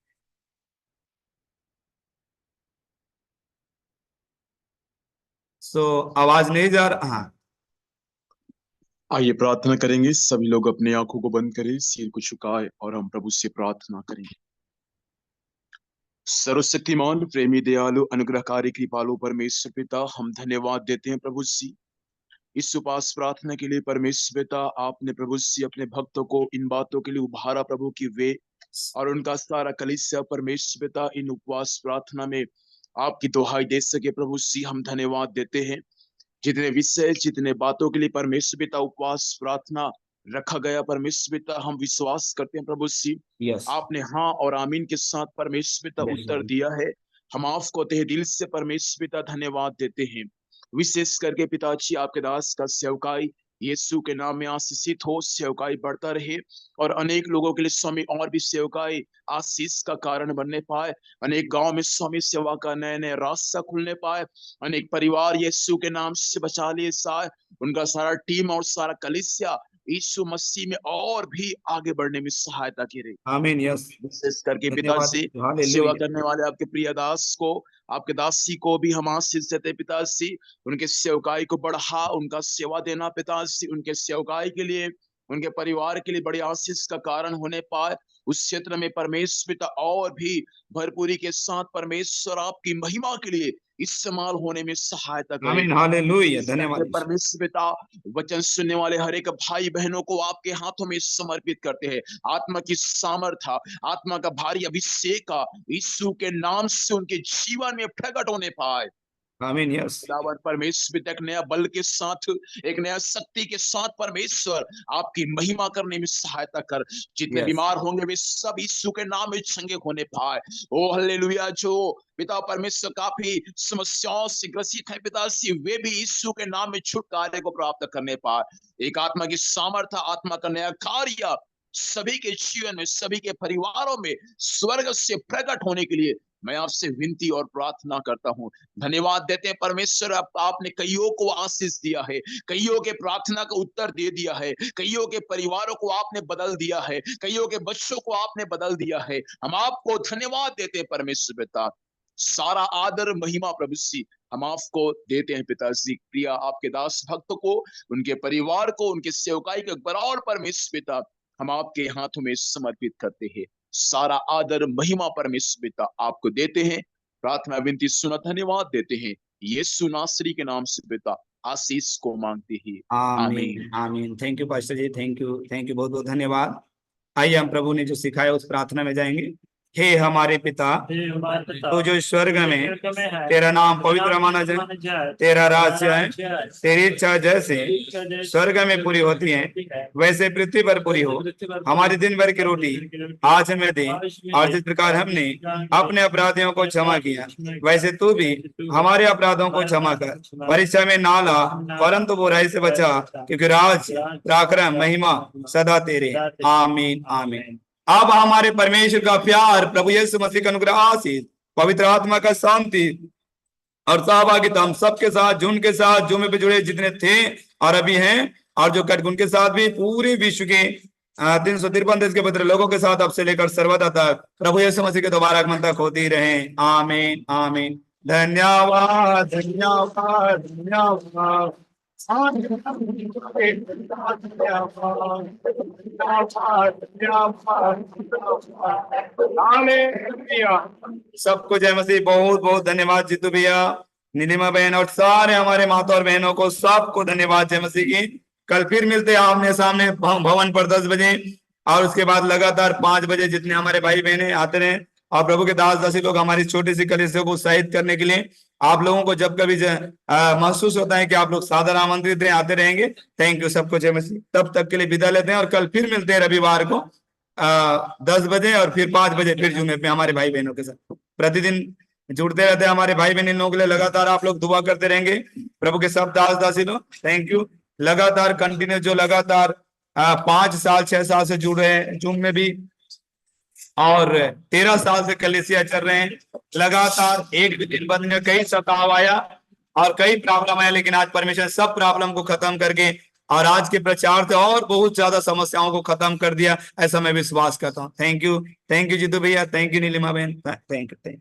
आवाज नहीं जा रहा। हाँ, आइए प्रार्थना करेंगे। सभी लोग अपनी आंखों को बंद करें, सिर को झुकाए, और हम प्रभु से प्रार्थना करेंगे। सर्वशक्तिमान, प्रेमी, दयालु, अनुग्रहकारी, कृपालु परमेश्वर पिता, हम धन्यवाद देते हैं प्रभु जी इस उपवास प्रार्थना के लिए। परमेश्वर पिता, आपने प्रभु जी अपने भक्तों को इन बातों के लिए उभारा प्रभु की वे और उनका सारा कलीसिया परमेश्वर पिता इन उपवास प्रार्थना में आपकी दुहाई दे सके। प्रभु जी हम धन्यवाद देते हैं, जितने विषय, जितने बातों के लिए परमेश्वर पिता उपवास प्रार्थना रखा गया, परमेश्वर पिता हम विश्वास करते हैं प्रभु जी आपने हाँ और आमीन के साथ परमेश्वर पिता उत्तर दिया है। हम आपको तहे दिल से परमेश्वर पिता धन्यवाद देते हैं। विशेष करके पिताजी आपके दास का सेवकाई यीशु के नाम में आशीषित हो, सेवकाई बढ़ता रहे, और अनेक लोगों के लिए स्वामी और भी सेवकाई आशीष का कारण बनने पाए। अनेक गांव में स्वामी सेवा का नए नए रास्ता खुलने पाए। अनेक परिवार यीशु के नाम से बचा लिए जाए। उनका सारा टीम और सारा कलीसिया यीशु मसीह में और भी आगे बढ़ने में सहायता करे। आमीन। यस, विशेष करके पिताजी सेवा करने वाले आपके प्रिय दास को, आपके दासी को भी हम आशीष देते पिताजी। उनके सेवकाई को बढ़ा, उनका सेवा देना पिताजी, उनके सेवकाई के लिए, उनके परिवार के लिए बड़ी आशीष का कारण होने पाए। उस क्षेत्र में परमेश्वर पिता और भी भरपूरी के साथ परमेश्वर आपकी महिमा के लिए इस्तेमाल होने में सहायता करें। आमीन, हालेलुया, धन्यवाद। परमेश्वर पिता वचन सुनने वाले हर एक भाई बहनों को आपके हाथों में समर्पित करते हैं। आत्मा की सामर्थ्य, आत्मा का भारी अभिषेक यीशु के नाम से उनके जीवन में प्रकट होने पाए। आमीन। यस खुदावन परमेश्वर एक नया बल के साथ, एक नया शक्ति के साथ परमेश्वर आपकी महिमा करने में सहायता कर। जितने Yes. बीमार होंगे वे सब यीशु के नाम में चंगे होने पाए। ओ हालेलुया। जो पिता परमेश्वर काफी समस्याओं से ग्रसित है पिताजी, वे भी यीशु के नाम में छुटकारे को प्राप्त करने पाए। एक आत्मा की सामर्थ्य, आत्मा का नया कार्य सभी के जीवन में, सभी के परिवारों में स्वर्ग से प्रकट होने के लिए मैं आपसे विनती और प्रार्थना करता हूँ। धन्यवाद देते हैं परमेश्वर, आपने कईयों को आशीष दिया है, कईयों के प्रार्थना का उत्तर दे दिया है, कईयों के परिवारों को आपने बदल दिया है, कईयों के बच्चों को आपने बदल दिया है। हम आपको धन्यवाद देते हैं परमेश्वर पिता। सारा आदर महिमा प्रभु जी हम आपको देते हैं पिताजी। प्रिया आपके दास भक्त को, उनके परिवार को, उनके सेवकाई के बराबर परमेश्वर पिता हम आपके हाथों में समर्पित करते हैं। सारा आदर महिमा परमेश्वर पिता आपको देते हैं। प्रार्थना विनती सुना धन्यवाद देते हैं यीशु नासरी के नाम से पिता आशीष को मांगते हैं। आमीन आमीन। Thank you pastor ji, thank you, बहुत बहुत धन्यवाद। आइए हम प्रभु ने जो सिखाया उस प्रार्थना में जाएंगे। हे हमारे पिता, तो जो स्वर्ग में तेरा नाम पवित्र माना जाए, तेरा राज्य है, तेरी इच्छा जैसे स्वर्ग में पूरी होती है वैसे पृथ्वी पर पूरी हो। हमारी दिन भर की रोटी आज हमें दे, और जिस प्रकार हमने अपने अपराधियों को क्षमा किया वैसे तू भी हमारे अपराधों को क्षमा कर। परीक्षा में ना ला परंतु बुराई से बचा, क्योंकि राज पराक्रम महिमा सदा तेरे। आमीन आमीन। अब हमारे परमेश्वर का प्यार, प्रभु यीशु मसीह का अनुग्रह, आशीष, पवित्र आत्मा का शांति और सहभागिता हम सबके साथ, जिनके साथ जो में पे जुड़े जितने थे और अभी हैं, और जो कट उनके साथ भी पूरे विश्व के 353 देश के पत्र लोगों के साथ अब से लेकर सर्वदा तक प्रभु यीशु मसीह के दोबारा आगमन तक होती रहे। आमीन आमीन। धन्यवाद धन्यवाद धन्यवाद। सबको जय मसीह। बहुत बहुत धन्यवाद जीतू भैया, नीलिमा बहन और सारे हमारे माता और बहनों को सबको धन्यवाद जय मसीह की। कल फिर मिलते हैं आमने सामने भवन पर 10 बजे, और उसके बाद लगातार 5 बजे जितने हमारे भाई बहने आते रहे, और प्रभु के दास दासी लोग हमारी छोटी सी कलीसिया को उत्साहित करने के लिए आप लोगों को जब कभी महसूस होता है कि आप लोग सादर आमंत्रित हैं, आते रहेंगे। थैंक यू सबको जय मसीह। तब तक के लिए विदा लेते हैं, और कल फिर मिलते हैं रविवार को 10 बजे, और फिर 5 बजे फिर जुमे पे हमारे भाई बहनों के साथ प्रतिदिन जुड़ते रहते हैं हमारे भाई बहन। इन लोगों के लिए लगातार आप लोग दुआ करते रहेंगे, प्रभु के सब दास दासी लोग। Thank you. लगातार कंटिन्यू जो लगातार 5 साल 6 साल से जुड़ रहे हैं जूम में भी, और 13 साल से कलीसिया चल रहे हैं लगातार। एक भी दिन बंद में कई सताव आया और कई प्रॉब्लम आया, लेकिन आज परमेश्वर सब प्रॉब्लम को खत्म करके और आज के प्रचार से और बहुत ज्यादा समस्याओं को खत्म कर दिया, ऐसा मैं विश्वास करता हूँ। थैंक यू जीतू भैया, थैंक यू नीलिमा बहन, थैंक यू।